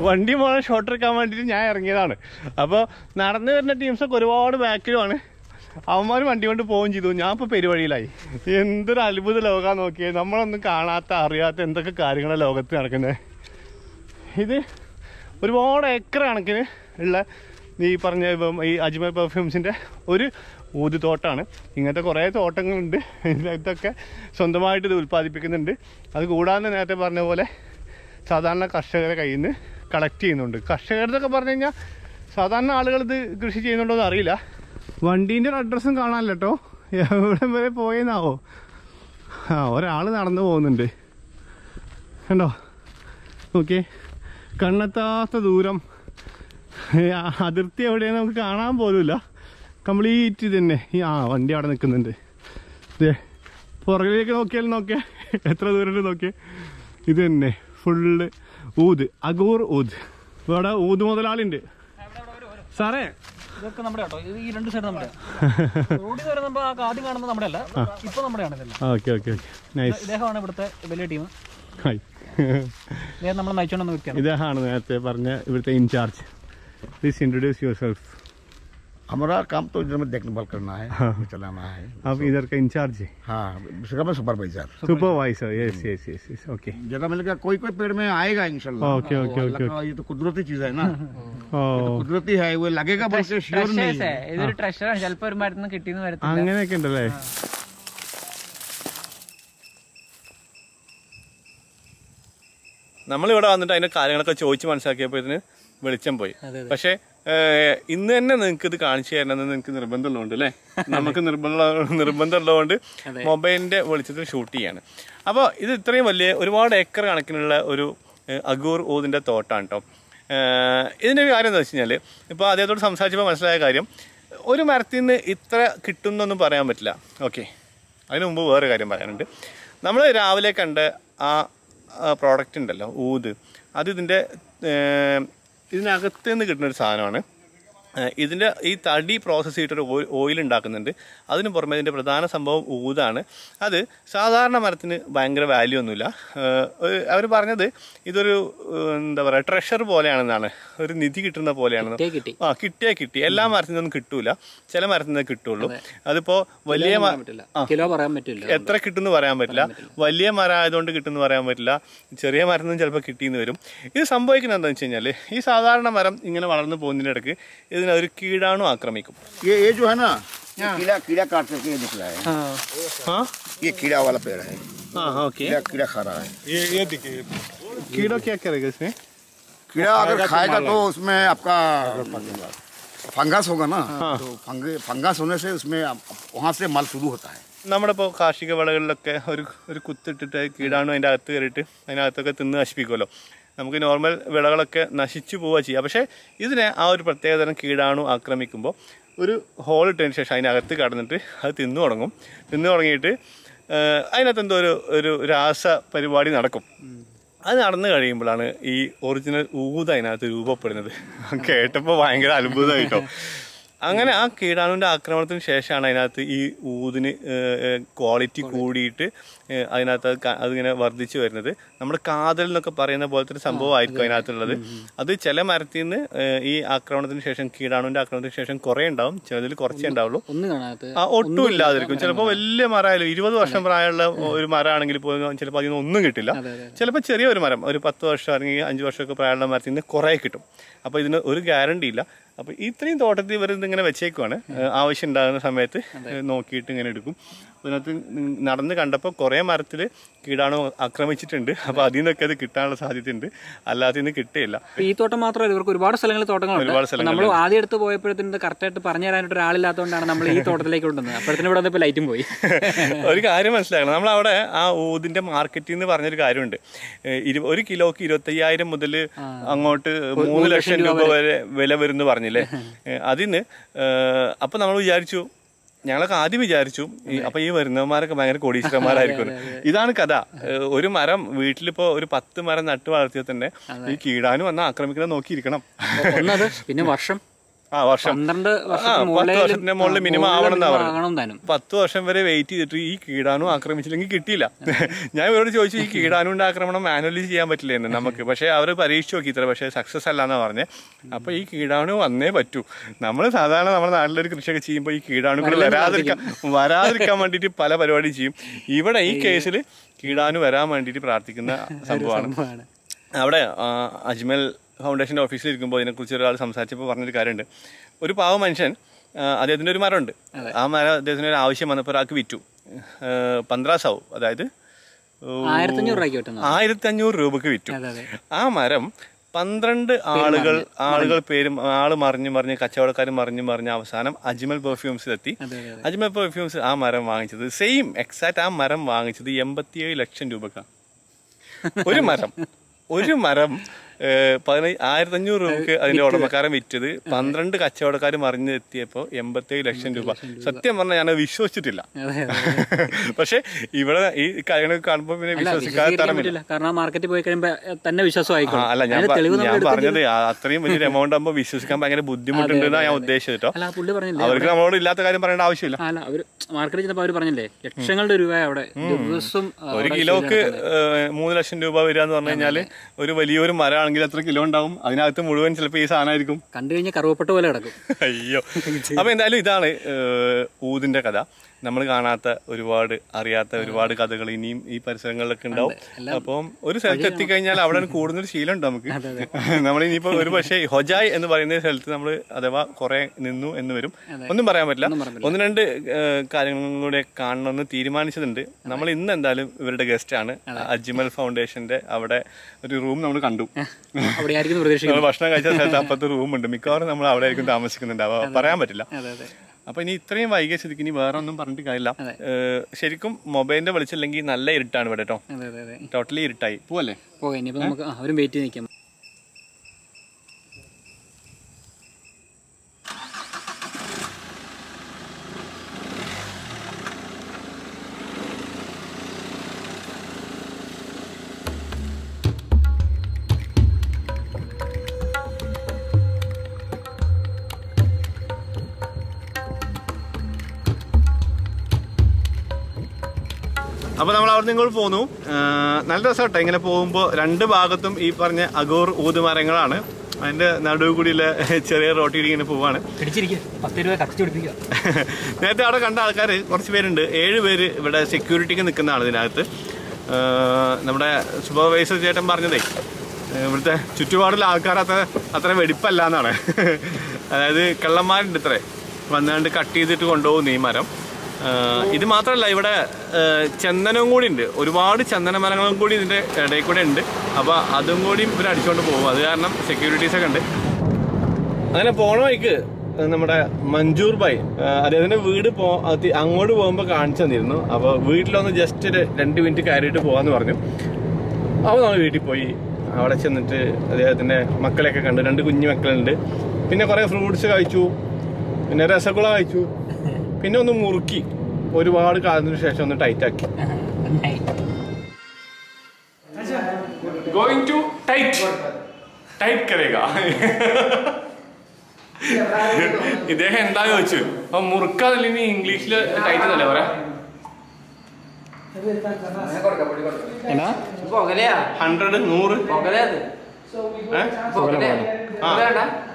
വണ്ടി പോകാൻ ഷോട്ട് എടുക്കാൻ വേണ്ടിയിട്ട് ഞാൻ ഇറങ്ങിയതാണ്. അപ്പോൾ നടന്നു വരുന്ന ടീംസൊക്കെ ഒരുപാട് ബാക്കിലുമാണ്. അവന്മാർ വണ്ടി കൊണ്ട് പോവുകയും ചെയ്തു. ഞാൻ ഇപ്പോൾ പെരുവഴിയിലായി. എന്തൊരു അത്ഭുത ലോകമാണ് നോക്കിയത്. നമ്മളൊന്നും കാണാത്ത അറിയാത്ത എന്തൊക്കെ കാര്യങ്ങളാണ് ലോകത്ത് നടക്കുന്നത്. ഇത് ഒരുപാട് ഏക്കർ കണക്കിന് ഉള്ള ഈ പറഞ്ഞ ഈ അജ്മൽ പെർഫ്യൂംസിൻ്റെ ഒരു ഊതുതോട്ടമാണ്. ഇങ്ങനത്തെ കുറേ തോട്ടങ്ങളുണ്ട്. ഇതൊക്കെ സ്വന്തമായിട്ട് ഇത് ഉൽപ്പാദിപ്പിക്കുന്നുണ്ട്. അത് കൂടാതെ നേരത്തെ പറഞ്ഞ പോലെ സാധാരണ കർഷകരെ കയ്യിൽ നിന്ന് കളക്ട് ചെയ്യുന്നുണ്ട്. കർഷകരെന്നൊക്കെ പറഞ്ഞു കഴിഞ്ഞാൽ സാധാരണ ആളുകൾ ഇത് കൃഷി ചെയ്യുന്നുണ്ടോ എന്ന് അറിയില്ല. വണ്ടീൻ്റെ ഒരു അഡ്രസ്സും കാണാനില്ല കേട്ടോ. എവിടെ വരെ പോയെന്നാവോ. ഒരാൾ നടന്നു പോകുന്നുണ്ട് കണ്ടോ. ഓക്കെ, കണ്ണെത്താത്ത ദൂരം, അതിർത്തി എവിടെയാണ് നമുക്ക് കാണാൻ പോലുമില്ല. കംപ്ലീറ്റ് തന്നെ ഈ വണ്ടി അവിടെ നിൽക്കുന്നുണ്ട്. ഇതേ പുറകിലേക്ക് നോക്കിയാൽ എത്ര ദൂരം നോക്കിയേ. ഇത് തന്നെ ഫുള്ള് ഊത്, അഗൂർ ഊത്. ഇവിടെ ഊത് മുതലാളിണ്ട് സാറേ. ഇതൊക്കെ നമ്മുടെ കേട്ടോ. ഈ രണ്ട് സൈഡ് നമ്മുടെ റോഡിൽ വരുമ്പോ ആദ്യം കാണുന്നത് നമ്മുടെ അല്ല, ഇപ്പൊ നമ്മുടെയാണ്. ഇദ്ദേഹമാണ് ഇവിടുത്തെ വലിയ ടീം. നമ്മൾ നയിച്ചോണ്ടെന്ന് വെക്കാം. ഇദ്ദേഹമാണ് നേരത്തെ പറഞ്ഞ ഇവിടുത്തെ incharge. Please introduce yourself. हमारा काम तो इधर में देखभाल करना है, चलाना है। आप इधर का इंचार्ज है? हाँ, मैं supervisor. Supervisor, yes yes yes, okay. जगह मिल गया, कोई पेड़ में आएगा इंशाल्लाह। Okay okay okay. ये तो कुदरती चीज है ना, कुदरती है, वो लगेगा बोल के श्योर नहीं है। ഇതൊരു ട്രഷറാണ്, ചിലപ്പോൾ ഒരു മരത്തിന് കിട്ടിയെന്ന് വരത്തില്ല. അങ്ങനെയൊക്കെ ഉണ്ടല്ലേ? നമ്മളിവിടെ വന്നിട്ട് അതിന്റെ കാര്യങ്ങളൊക്കെ ചോദിച്ച് മനസ്സിലാക്കിയപ്പോഴത്തിന് വെളിച്ചം പോയി. പക്ഷെ ഇന്ന് തന്നെ നിങ്ങൾക്ക് ഇത് കാണിച്ചു തരണമെന്ന് നിങ്ങൾക്ക് നിർബന്ധമുള്ളതുകൊണ്ട് അല്ലേ? നമുക്ക് നിർബന്ധമുള്ളതുകൊണ്ട് മൊബൈലിന്റെ വെളിച്ചത്തിൽ ഷൂട്ട് ചെയ്യാണ്. അപ്പോൾ ഇത് ഇത്രയും വലിയ ഒരുപാട് ഏക്കർ കണക്കിനുള്ള ഒരു അഗൂർ ഊതിന്റെ തോട്ടാണ് കേട്ടോ. ഇതിന്റെ ഒരു കാര്യം എന്താ വെച്ച് കഴിഞ്ഞാൽ, ഇപ്പോൾ അദ്ദേഹത്തോട് സംസാരിച്ചപ്പോൾ മനസ്സിലായ കാര്യം, ഒരു മരത്തിൽ നിന്ന് ഇത്ര കിട്ടുന്നൊന്നും പറയാൻ പറ്റില്ല. ഓക്കെ, അതിന് മുമ്പ് വേറെ കാര്യം പറയാനുണ്ട്. നമ്മൾ രാവിലെ കണ്ട ആ പ്രോഡക്റ്റ് ഉണ്ടല്ലോ, ഊത്, അത് ഇതിനകത്ത് നിന്ന് കിട്ടുന്നൊരു സാധനമാണ്. ഇതിൻ്റെ ഈ തടി പ്രോസസ്സ് ചെയ്തിട്ടൊരു ഓയിൽ ഉണ്ടാക്കുന്നുണ്ട്. അതിന് പുറമെ ഇതിൻ്റെ പ്രധാന സംഭവം ഊതാണ്. അത് സാധാരണ മരത്തിന് ഭയങ്കര വാല്യൂ ഒന്നുമില്ല. അവർ പറഞ്ഞത് ഇതൊരു എന്താ പറയുക, ട്രഷർ പോലെയാണെന്നാണ്, ഒരു നിധി കിട്ടുന്ന പോലെയാണ്. കിട്ടിയാൽ കിട്ടി. എല്ലാ മരത്തിൽ നിന്നും കിട്ടൂല, ചില മരത്തിൽ നിന്നേ കിട്ടുള്ളൂ. അതിപ്പോൾ വലിയ എത്ര കിട്ടുമെന്ന് പറയാൻ പറ്റില്ല. വലിയ മരം ആയതുകൊണ്ട് കിട്ടുമെന്ന് പറയാൻ പറ്റില്ല. ചെറിയ മരത്തിൽ നിന്നും ചിലപ്പോൾ കിട്ടിയെന്ന് വരും. ഇത് സംഭവിക്കുന്നത് എന്താണെന്ന് വെച്ച് കഴിഞ്ഞാൽ, ഈ സാധാരണ മരം ഇങ്ങനെ വളർന്നു പോകുന്നതിൻ്റെ ഇടയ്ക്ക് ഇതിനൊരു കീടാണു ആക്രമിക്കും. ये जो है ना, कीड़ा काट करके ये निकला है। हाँ, ये कीड़ा वाला पेड़ है। हाँ ओके, कीड़ा खा रहा है। ये देखिए, कीड़ा क्या करेगा इसमें? कीड़ा अगर खाएगा तो उसमें आपका फंगस होगा ना, तो फंगस होने से उसमें वहाँ से माल शुरू होता है. നമ്മുടെ ഇപ്പോൾ കാർഷിക വിളകളിലൊക്കെ ഒരു കുത്തിട്ടിട്ട് കീടാണു അതിൻ്റെ അകത്ത് കയറിയിട്ട് അതിനകത്തൊക്കെ തിന്ന് നശിപ്പിക്കുമല്ലോ. നമുക്ക് നോർമൽ വിളകളൊക്കെ നശിച്ചു പോവുക ചെയ്യുക. പക്ഷേ ഇതിനെ ആ ഒരു പ്രത്യേകതരം കീടാണു ആക്രമിക്കുമ്പോൾ ഒരു ഹോൾ ഇട്ടതിന് ശേഷം അതിനകത്ത് കടന്നിട്ട് അത് തിന്നു തുടങ്ങിയിട്ട് അതിനകത്ത് എന്തോ ഒരു രാസ പരിപാടി നടക്കും. അത് നടന്നു കഴിയുമ്പോഴാണ് ഈ ഒറിജിനൽ ഊത് അതിനകത്ത് രൂപപ്പെടുന്നത്. കേട്ടപ്പോൾ ഭയങ്കര അത്ഭുതമായിട്ടോ. അങ്ങനെ ആ കീടാണുവിൻ്റെ ആക്രമണത്തിന് ശേഷമാണ് അതിനകത്ത് ഈ ഊതിന് ക്വാളിറ്റി കൂടിയിട്ട് അതിനകത്ത് അതിങ്ങനെ വർദ്ധിച്ചു വരുന്നത്. നമ്മുടെ കാതൽ എന്നൊക്കെ പറയുന്ന പോലത്തെ ഒരു സംഭവമായിരിക്കും അതിനകത്തുള്ളത്. അത് ചില മരത്തിൽ നിന്ന് ഈ ആക്രമണത്തിന് ശേഷം, കീടാണുവിൻ്റെ ആക്രമണത്തിന് ശേഷം കുറേ ഉണ്ടാവും, ചിലതിൽ കുറച്ചേ ഉണ്ടാവുള്ളൂ, ഒട്ടും ഇല്ലാതിരിക്കും. ചിലപ്പോൾ വലിയ മരമായാലും 20 വർഷം പ്രായമുള്ള ഒരു മരമാണെങ്കിൽ പോലും ചിലപ്പോൾ അതിൽ നിന്ന് ഒന്നും കിട്ടില്ല. ചിലപ്പോൾ ചെറിയൊരു മരം, ഒരു 10 വർഷം അല്ലെങ്കിൽ 5 വർഷമൊക്കെ പ്രായമുള്ള മരത്തിൽ നിന്ന് കുറേ കിട്ടും. അപ്പോൾ ഇതിന് ഒരു ഗ്യാരണ്ടി ഇല്ല. അപ്പോൾ ഇത്രയും തോട്ടത്തിൽ ഇവർ ഇതിങ്ങനെ വെച്ചേക്കുവാണ്. ആവശ്യം ഉണ്ടാകുന്ന സമയത്ത് നോക്കിയിട്ട് ഇങ്ങനെ എടുക്കും. അതിനകത്ത് നടന്ന് കണ്ടപ്പോൾ കുറേ മരത്തിൽ കീടാണു ആക്രമിച്ചിട്ടുണ്ട്. അപ്പോൾ അതിൽ നിന്നൊക്കെ അത് കിട്ടാനുള്ള സാധ്യതയുണ്ട്, അല്ലാതെ ഇന്ന് കിട്ടിയില്ല. ഈ തോട്ടം മാത്രമല്ല, ഇവർക്ക് ഒരുപാട് സ്ഥലങ്ങളിൽ തോട്ടങ്ങളുണ്ട്. നമ്മൾ ആദ്യം എടുത്ത് പോയപ്പോഴത്തേന് കറക്റ്റായിട്ട് പറഞ്ഞു തരാനായിട്ട് ഒരാളില്ലാത്തതുകൊണ്ടാണ് നമ്മൾ ഈ തോട്ടത്തിലേക്ക് കൊണ്ടുവന്നത്. അപ്പോഴത്തേനും ഇവിടെ വന്നപ്പോൾ ലൈറ്റും പോയി. ഒരു കാര്യം മനസ്സിലാക്കണം, നമ്മളവിടെ ആ ഊതിൻ്റെ മാർക്കറ്റിൽ നിന്ന് പറഞ്ഞൊരു കാര്യമുണ്ട്. 1 കിലോക്ക് 25,000 മുതൽ അങ്ങോട്ട് 3 ലക്ഷം രൂപ വരെ വില വരുമെന്ന് പറഞ്ഞില്ലേ. അതിന് അപ്പോൾ നമ്മൾ വിചാരിച്ചു, ഞങ്ങളൊക്കെ ആദ്യം വിചാരിച്ചു അപ്പൊ ഈ വരുന്നവന്മാരൊക്കെ ഭയങ്കര കോടീശ്വരന്മാരായിരിക്കും. ഇതാണ് കഥ. ഒരു മരം വീട്ടിലിപ്പോ ഒരു 10 മരം നട്ടു വളർത്തിയാൽ തന്നെ ഈ കീടാനും വന്ന് ആക്രമിക്കണം നോക്കിയിരിക്കണം. പിന്നെ വർഷം 10 വർഷത്തിന്റെ മുകളിൽ മിനിമം ആവണമെന്നാ പറയുന്നത്. 10 വർഷം വരെ വെയിറ്റ് ചെയ്തിട്ട് ഈ കീടാണു ആക്രമിച്ചില്ലെങ്കിൽ കിട്ടിയില്ല. ഞാൻ ഇവരോട് ചോദിച്ചു, ഈ കീടാണുവിന്റെ ആക്രമണം മാനുവലി ചെയ്യാൻ പറ്റില്ലെന്ന് നമുക്ക്. പക്ഷെ അവർ പരീക്ഷിച്ച് നോക്കി ഇത്ര, പക്ഷെ സക്സസ് അല്ലാന്നാ പറഞ്ഞത്. അപ്പൊ ഈ കീടാണു വന്നേ പറ്റൂ. നമ്മൾ സാധാരണ നമ്മുടെ നാട്ടിലൊരു കൃഷിയൊക്കെ ചെയ്യുമ്പോൾ ഈ കീടാണുക്കൾ വരാതിരിക്കാൻ വേണ്ടിയിട്ട് പല പരിപാടി ചെയ്യും. ഇവിടെ ഈ കേസിൽ കീടാണു വരാൻ വേണ്ടിയിട്ട് പ്രാർത്ഥിക്കുന്ന സംഭവമാണ്. അവിടെ അജ്മൽ ഫൗണ്ടേഷൻ്റെ ഓഫീസിൽ ഇരിക്കുമ്പോൾ ഇതിനെക്കുറിച്ച് ഒരാൾ സംസാരിച്ചപ്പോൾ പറഞ്ഞൊരു കാര്യമുണ്ട്. ഒരു പാവ മനുഷ്യൻ, അദ്ദേഹത്തിൻ്റെ ഒരു മരമുണ്ട്. ആ മരം അദ്ദേഹത്തിന് ഒരു ആവശ്യം വന്നപ്പോൾ ഒരാൾക്ക് വിറ്റു. 1500, അതായത് 1500 രൂപക്ക് വിറ്റു. ആ മരം 12 ആളുകൾ പേരും മറിഞ്ഞ് കച്ചവടക്കാർ മറിഞ്ഞ് അവസാനം അജ്മൽ പെർഫ്യൂംസിലെത്തി. അജ്മൽ പെർഫ്യൂംസ് ആ മരം വാങ്ങിച്ചത്, സെയിം എക്സാക്ട് ആ മരം വാങ്ങിച്ചത് 87 ലക്ഷം രൂപക്കാണ്. ഒരു മരം 1500 രൂപക്ക് അതിന്റെ ഉടമക്കാരൻ വിറ്റത് 12 കച്ചവടക്കാർ മറിഞ്ഞ് എത്തിയപ്പോ 87 ലക്ഷം രൂപ. സത്യം പറഞ്ഞാൽ ഞാൻ വിശ്വസിച്ചിട്ടില്ല. പക്ഷെ ഇവിടെ ഈ കാര്യങ്ങളൊക്കെ കാണുമ്പോ പിന്നെ വിശ്വസിക്കാതെ തരമില്ല. കാരണം മാർക്കറ്റിൽ പോയി കഴിയുമ്പോ തന്നെ വിശ്വാസമായിരിക്കും. അല്ല, ഞാൻ പറഞ്ഞത് അത്രയും വലിയൊരു എമൗണ്ട് ആകുമ്പോൾ വിശ്വസിക്കാൻ ഭയങ്കര ബുദ്ധിമുട്ടുണ്ടെന്നാ ഞാൻ ഉദ്ദേശിച്ചത് കേട്ടോ. അവർക്ക് നമ്മളോട് ഇല്ലാത്ത കാര്യം പറയേണ്ട ആവശ്യമില്ല. മാർക്കറ്റിൽ ചെന്നപ്പോൾ അവർ പറഞ്ഞില്ലേ ലക്ഷങ്ങളുടെ രൂപ അവിടെ ദിവസം. 1 കിലോക്ക് 3 ലക്ഷം രൂപ വരിക എന്ന് പറഞ്ഞു കഴിഞ്ഞാല് ഒരു വലിയൊരു മരമാണ് ആണെങ്കിൽ എത്ര കിലോ ഉണ്ടാവും? അതിനകത്ത് മുഴുവൻ ചിലപ്പോൾ ഈ സാധനമായിരിക്കും. കണ്ടു കഴിഞ്ഞാൽ കറുവപ്പെട്ട പോലെ കിടക്കും. അയ്യോ. അപ്പോൾ എന്തായാലും ഇതാണ് ഊതിൻ്റെ കഥ. നമ്മൾ കാണാത്ത ഒരുപാട് അറിയാത്ത ഒരുപാട് കഥകൾ ഇനിയും ഈ പരിസരങ്ങളിലൊക്കെ ഉണ്ടാവും. അപ്പം ഒരു സ്ഥലത്ത് എത്തിക്കഴിഞ്ഞാൽ അവിടെ കൂടുന്നൊരു ശീലം ഉണ്ട് നമുക്ക്. നമ്മളിനിയിപ്പോൾ ഒരു പക്ഷേ ഹൊജായ് എന്ന് പറയുന്ന സ്ഥലത്ത് നമ്മൾ അഥവാ കുറെ നിന്നു എന്ന് വരും. ഒന്നും പറയാൻ പറ്റില്ല. 1-2 കാര്യങ്ങളും കൂടെ കാണണമെന്ന് തീരുമാനിച്ചതുണ്ട്. നമ്മൾ ഇന്ന് എന്തായാലും ഇവരുടെ ഗസ്റ്റ് ആണ്. അജ്മൽ ഫൗണ്ടേഷന്റെ അവിടെ ഒരു റൂം നമ്മൾ കണ്ടു. നമ്മൾ ഭക്ഷണം കഴിച്ച സ്ഥലത്ത് അപ്പുറത്ത് റൂമുണ്ട്. മിക്കവാറും നമ്മൾ അവിടെ ആയിരിക്കും താമസിക്കുന്നുണ്ട്. പറയാൻ പറ്റില്ല. അപ്പൊ ഇനി ഇത്രയും വൈകിയ സ്ഥിതിക്ക് ഇനി വേറെ ഒന്നും പറഞ്ഞിട്ട് കാര്യമില്ല. ശരിക്കും മൊബൈലിന്റെ വെളിച്ചില്ലെങ്കിൽ നല്ല ഇരുട്ടാണ് ഇവിടെ കേട്ടോ. ടോട്ടലി ഇരുട്ടായി. പോവല്ലേ? പോകാം. ഇനിയിപ്പോ നമുക്ക് അവരും വെയിറ്റ് ചെയ്ത് നിൽക്കാം. അപ്പോൾ നമ്മൾ അവിടെ നിന്ന് ഇങ്ങോട്ട് പോന്നു. നല്ല രസമാട്ടോ. ഇങ്ങനെ പോകുമ്പോൾ 2 ഭാഗത്തും ഈ പറഞ്ഞ അഗോർ ഊതുമരങ്ങളാണ്. അതിന്റെ നടുവ് കൂടിയുള്ള ചെറിയ റോട്ടിൽ ഇങ്ങനെ പോവാണ്. നേരത്തെ അവിടെ കണ്ട ആൾക്കാർ കുറച്ച് പേരുണ്ട്. 7 പേര് ഇവിടെ സെക്യൂരിറ്റിക്ക് നിൽക്കുന്നതാണ് ഇതിനകത്ത്. നമ്മുടെ സൂപ്പർവൈസർ ചേട്ടൻ പറഞ്ഞതേ ഇവിടുത്തെ ചുറ്റുപാടുള്ള ആൾക്കാർ അത്ര വെടിപ്പല്ല എന്നാണ്. അതായത് കള്ളന്മാരുണ്ട് ഇത്രേ വന്നുകൊണ്ട് കട്ട് ചെയ്തിട്ട് കൊണ്ടുപോകുന്നു ഈ മരം. ഇത് മാത്രമല്ല, ഇവിടെ ചന്ദനവും കൂടി ഉണ്ട്. ഒരുപാട് ചന്ദന മരങ്ങളും കൂടി ഇതിൻ്റെ ഇടയിൽ കൂടെ ഉണ്ട്. അപ്പോൾ അതും കൂടി ഇവർ അടിച്ചുകൊണ്ട് പോകും. അത് കാരണം സെക്യൂരിറ്റീസൊക്കെ ഉണ്ട്. അങ്ങനെ പോണ വഴിക്ക് നമ്മുടെ മഞ്ജൂർ ഭായ് അദ്ദേഹത്തിൻ്റെ വീട് അങ്ങോട്ട് പോകുമ്പോൾ കാണിച്ചു തന്നിരുന്നു. അപ്പോൾ വീട്ടിലൊന്ന് ജസ്റ്റ് 2 മിനിറ്റ് കയറിയിട്ട് പോകാമെന്ന് പറഞ്ഞു. അപ്പോൾ നമ്മൾ വീട്ടിൽ പോയി. അവിടെ ചെന്നിട്ട് അദ്ദേഹത്തിൻ്റെ മക്കളെയൊക്കെ കണ്ട്. 2 കുഞ്ഞു മക്കളുണ്ട്. പിന്നെ കുറേ ഫ്രൂട്ട്സ് കഴിച്ചു. പിന്നെ രസഗുള കഴിച്ചു. പിന്നെ ഒന്ന് മുറുക്കി. ഒരുപാട് കാലത്തിന് ശേഷം ഒന്ന് ടൈറ്റാക്കി. ഗോയിങ് ടു ടൈറ്റ് കരേഗ. ഇദ്ദേഹം എന്താ ചോദിച്ചു. അപ്പൊ മുറുക്കാതല്ല, ഇനി ഇംഗ്ലീഷില് ടൈറ്റ് എന്നല്ലേ പറയാ? 100 100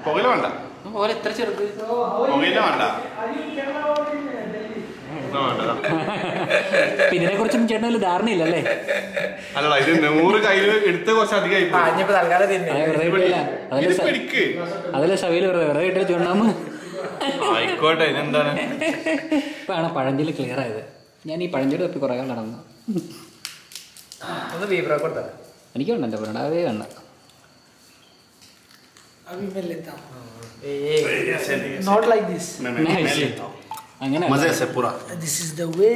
പുകല വേണ്ട. പിന്നെ കുറിച്ചും ചേട്ടൻ വലിയ ധാരണയില്ലല്ലേ? അല്ലടാ, ഇത് 100 കയ്യിൽ എടുത്ത് കുറച്ച് അധികമായി. അതല്ലേ സഭയിൽ വെറുതെ കിട്ടിയ ചുണ്ണാമ്പ്. ആയിക്കോട്ടെ. ഇതെന്താണ് ഇപ്പൊ ആണ് പഴഞ്ചൊല്ലി ക്ലിയർ ആയത്. ഞാൻ ഈ പഴഞ്ചൊല്ലി തപ്പി കുറെ നടന്നു. എനിക്കുണ്ട് എന്റെ പറയണ അതേ കണ്ട. Not like this. അങ്ങനെ This is the way.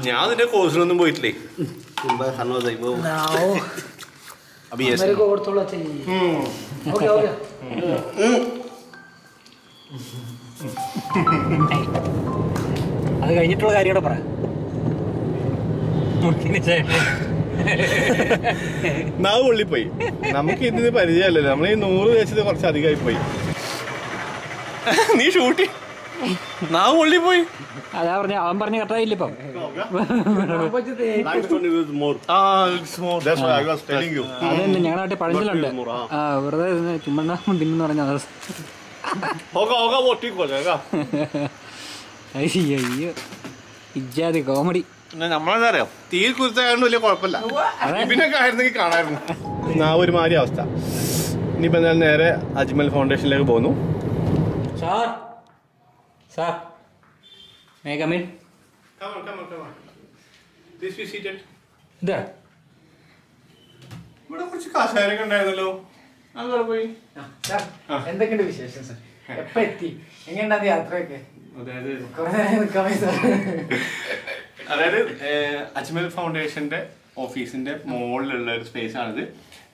ഞാൻ ഇതിന്റെ കോഴ്സിനൊന്നും പോയിട്ടില്ലേ. Now मेरे को और थोड़ा चाहिए. हो गया. അത് കഴിഞ്ഞിട്ടുള്ള കാര്യം കൂടെ പറ. നാവ് പൊള്ളിപ്പോയി. നമുക്ക് ഇതിന് പരിചയമല്ലല്ലോ. നമ്മൾ ഈ 100 വെച്ചത് കുറച്ച് അധികമായി പോയി. നീ ഷൂട്ടി നാവ് പൊള്ളിപ്പോയി. അതാ പറഞ്ഞ അവൻ പറഞ്ഞ കറക്റ്റായില്ല. ഇപ്പം അതന്നെ ഞങ്ങളുടെ നാട്ടിൽ പഴഞ്ചലുണ്ട്. വെറുതെ ചുമ്മാ തിന്നെന്ന് പറഞ്ഞ അയ്യോ ഇജാതി കോമഡി. നമ്മളെന്താ അറിയാം, തീയിൽ കുരുത്തായതുകൊണ്ട് വലിയ കുഴപ്പമില്ല. ഇതിനൊക്കെ ആയിരുന്നെങ്കിൽ കാണായിരുന്നു. നാവ് ഒരു മാതിരി അവസ്ഥ. ഇനിയിപ്പോ എന്തായാലും നേരെ അജ്മൽ ഫൗണ്ടേഷനിലേക്ക് പോകുന്നു. ഇവിടെ കുറച്ച് കാശാരൊക്കെ ഉണ്ടായിരുന്നല്ലോ. അതുപോലെ പോയി. എന്തൊക്കെയുണ്ട് വിശേഷം സാർ? എപ്പ എത്തി? എങ്ങനെയുണ്ടാ യാത്രയൊക്കെ? അതായത് അജ്മൽ ഫൗണ്ടേഷന്റെ ഓഫീസിന്റെ മുകളിലുള്ള ഒരു സ്പേസ് ആണിത്.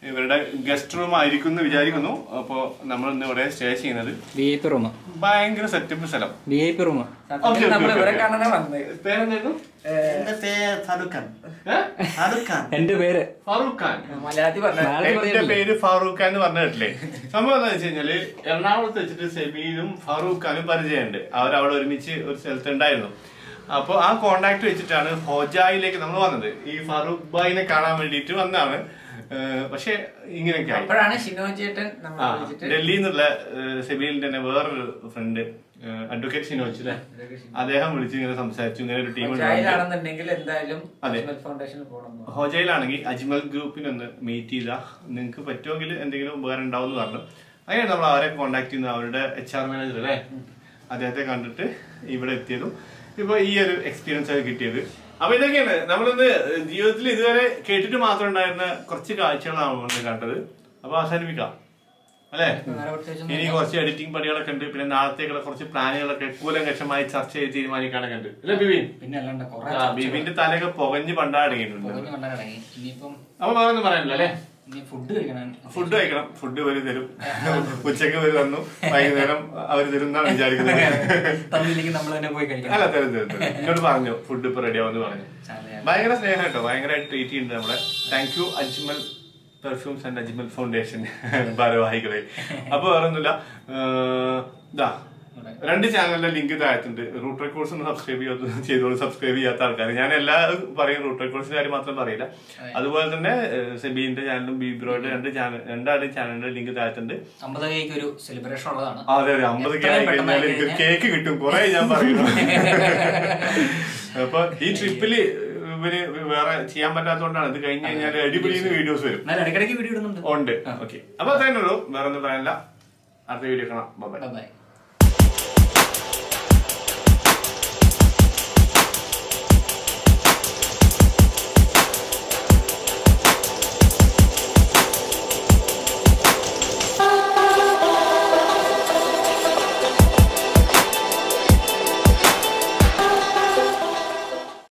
ഇവരുടെ ഗസ്റ്റ് റൂം ആയിരിക്കും എന്ന് വിചാരിക്കുന്നു. അപ്പോൾ നമ്മൾ ഇന്ന് ഇവിടെ സ്റ്റേ ചെയ്യുന്നത് VIP റൂം. ഭയങ്കര സെറ്റപ്പ് സ്ഥലം. VIP room. പേരെന്തായിരുന്നു? എന്റെ പേര് ഫാറൂഖ് ഖാൻ. എന്റെ പേര് ഫാറൂഖ് ഖാൻ എന്ന് പറഞ്ഞിട്ടില്ലേ? സംഭവം എന്താ വെച്ച് കഴിഞ്ഞാല് എറണാകുളത്ത് വെച്ചിട്ട് സെബീനും ഫാറൂഖ് ഖാനും പരിചയമുണ്ട്. അവരവിടെ ഒരുമിച്ച് ഒരു സ്ഥലത്തുണ്ടായിരുന്നു. അപ്പോൾ ആ കോണ്ടാക്ട് വെച്ചിട്ടാണ് ഹോജായിലേക്ക് നമ്മൾ വന്നത്. ഈ ഫാറൂഖ് ഭായിനെ കാണാൻ വേണ്ടിയിട്ട് വന്നതാണ്. പക്ഷെ ഇങ്ങനെയൊക്കെ അപ്പോഴാണ് ഷിനോജ് ചേട്ടൻ ഡൽഹിയിൽ നിന്നുള്ള സെബിലിന്റെ തന്നെ വേറൊരു ഫ്രണ്ട് അഡ്വക്കേറ്റ് ഷിനോജ് അല്ലെ, അദ്ദേഹം വിളിച്ച് ഇങ്ങനെ സംസാരിച്ചു, ഇങ്ങനെ ഒരു ടീം അതെ ഹോജയിലാണെങ്കിൽ അജ്മൽ ഗ്രൂപ്പിനൊന്ന് മീറ്റ് ചെയ്താൽ നിങ്ങൾക്ക് പറ്റുമെങ്കിൽ എന്തെങ്കിലും ഉപകാരം ഉണ്ടാവും എന്ന് പറഞ്ഞു. അങ്ങനെയാണ് നമ്മൾ അവരെ കോൺടാക്ട് ചെയ്യുന്നത്. അവരുടെ HR മാനേജർ അല്ലേ, അദ്ദേഹത്തെ കണ്ടിട്ട് ഇവിടെ എത്തിയതും ഇപ്പൊ ഈ ഒരു എക്സ്പീരിയൻസ് ആയി കിട്ടിയത്. അപ്പൊ ഇതൊക്കെയാണ് നമ്മളിന്ന് ജീവിതത്തിൽ ഇതുവരെ കേട്ടിട്ട് മാത്രം ഉണ്ടായിരുന്ന കുറച്ച് കാഴ്ചകളാണ് നമ്മൾ കണ്ടത്. അപ്പൊ അവസാനിപ്പിക്കാം അല്ലെ. ഇനി കുറച്ച് എഡിറ്റിംഗ് പണികളൊക്കെ ഉണ്ട്, പിന്നെ നാളത്തേക്കുള്ള കുറച്ച് പ്ലാനുകളൊക്കെ കൂലങ്കഷമായി ചർച്ച ചെയ്ത് തീരുമാനിക്കാനൊക്കെ ഉണ്ട് അല്ലെ ബിബിൻ? ബിബിന്റെ തലയൊക്കെ പുകഞ്ഞ് പണ്ടാടങ്ങിയിട്ടുണ്ട്. അപ്പൊ വേറെ ഒന്നും പറയാനില്ല അല്ലെ. ഫുഡ് കഴിക്കണം. ഫുഡ് അവര് തരും, ഉച്ചക്ക് അവര് തന്നു, വൈകുന്നേരം അവര് തരും എന്നാണ് വിചാരിക്കുന്നത്. അല്ല തരും. എന്നോട് പറഞ്ഞു ഫുഡ് ഇപ്പൊ റെഡി ആവുമെന്ന് പറഞ്ഞു. ഭയങ്കര സ്നേഹം കേട്ടോ, ഭയങ്കരമായിട്ട് ട്രീറ്റ് ചെയ്യുന്നുണ്ട് നമ്മളെ. Thank you Ajmal perfumes and Ajmal foundation ഭാരവാഹികളെ. അപ്പൊ വേറൊന്നുമില്ല, ഇതാ 2 ചാനലിന്റെ ലിങ്ക് താഴത്തുണ്ട്. റൂട്ട് റെക്കോർഡ്സ് ഒന്ന് ചെയ്തോളൂ. സബ്സ്ക്രൈബ് ചെയ്യാത്ത ആൾക്കാർ, ഞാൻ എല്ലാവരും പറയും, റൂട്ട് റെക്കോർഡ്സിന്റെ കാര്യം മാത്രം പറയില്ല. അതുപോലെ തന്നെ സെബീന്റെ ചാനലും ബിബ്രോയുടെ രണ്ടാളുടെയും ചാനലിന്റെ ലിങ്ക് താഴത്തുണ്ട്. 50K ഒരു സെലിബ്രേഷൻ ഉള്ളതാണ്. അതെ 50K ആയി കഴിഞ്ഞാൽ എനിക്ക് കേക്ക് കിട്ടും, കുറെ ഞാൻ പറയുന്നു. അപ്പൊ ഈ ട്രിപ്പില് ഇവര് വേറെ ചെയ്യാൻ പറ്റാത്തതുകൊണ്ടാണ്. ഇത് കഴിഞ്ഞ് കഴിഞ്ഞാൽ അടിപൊളിന്ന് വീഡിയോസ് വരും, ഇടയ്ക്കിടയ്ക്ക് വീഡിയോ ഇടുന്നുണ്ട്. ഉണ്ട്. ഓക്കെ, അപ്പൊ അതേ ഉള്ളൂ, വേറെ ഒന്നും പറയാനില്ല. അടുത്ത വീഡിയോ കാണാം. ബൈ.